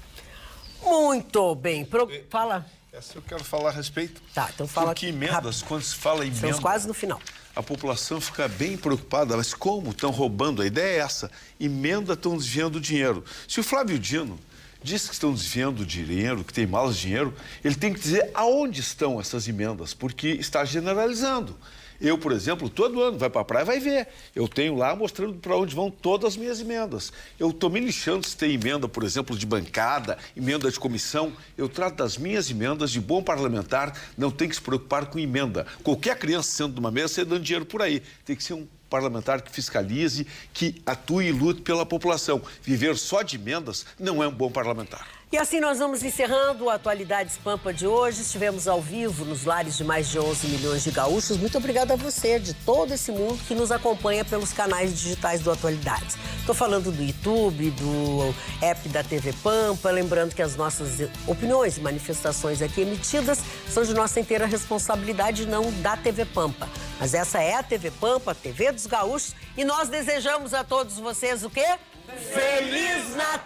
Muito bem. Fala. Essa eu quero falar a respeito. Tá, então fala. Porque emendas, quando se fala em emenda... Estamos quase no final. A população fica bem preocupada. Mas como estão roubando? A ideia é essa. Emenda, estão desviando dinheiro. Se o Flávio Dino diz que estão desviando dinheiro, que tem malas de dinheiro, ele tem que dizer aonde estão essas emendas, porque está generalizando. Eu, por exemplo, todo ano vai para a praia, vai ver. Eu tenho lá mostrando para onde vão todas as minhas emendas. Eu estou me lixando se tem emenda, por exemplo, de bancada, emenda de comissão. Eu trato das minhas emendas de bom parlamentar, não tem que se preocupar com emenda. Qualquer criança sendo de uma mesa, você dando dinheiro por aí. Tem que ser um parlamentar que fiscalize, que atue e lute pela população. Viver só de emendas não é um bom parlamentar. E assim nós vamos encerrando o Atualidades Pampa de hoje. Estivemos ao vivo nos lares de mais de 11 milhões de gaúchos. Muito obrigada a você, de todo esse mundo que nos acompanha pelos canais digitais do Atualidades. Estou falando do YouTube, do app da TV Pampa. Lembrando que as nossas opiniões e manifestações aqui emitidas são de nossa inteira responsabilidade, não da TV Pampa. Mas essa é a TV Pampa, a TV dos gaúchos. E nós desejamos a todos vocês o quê? Feliz Natal!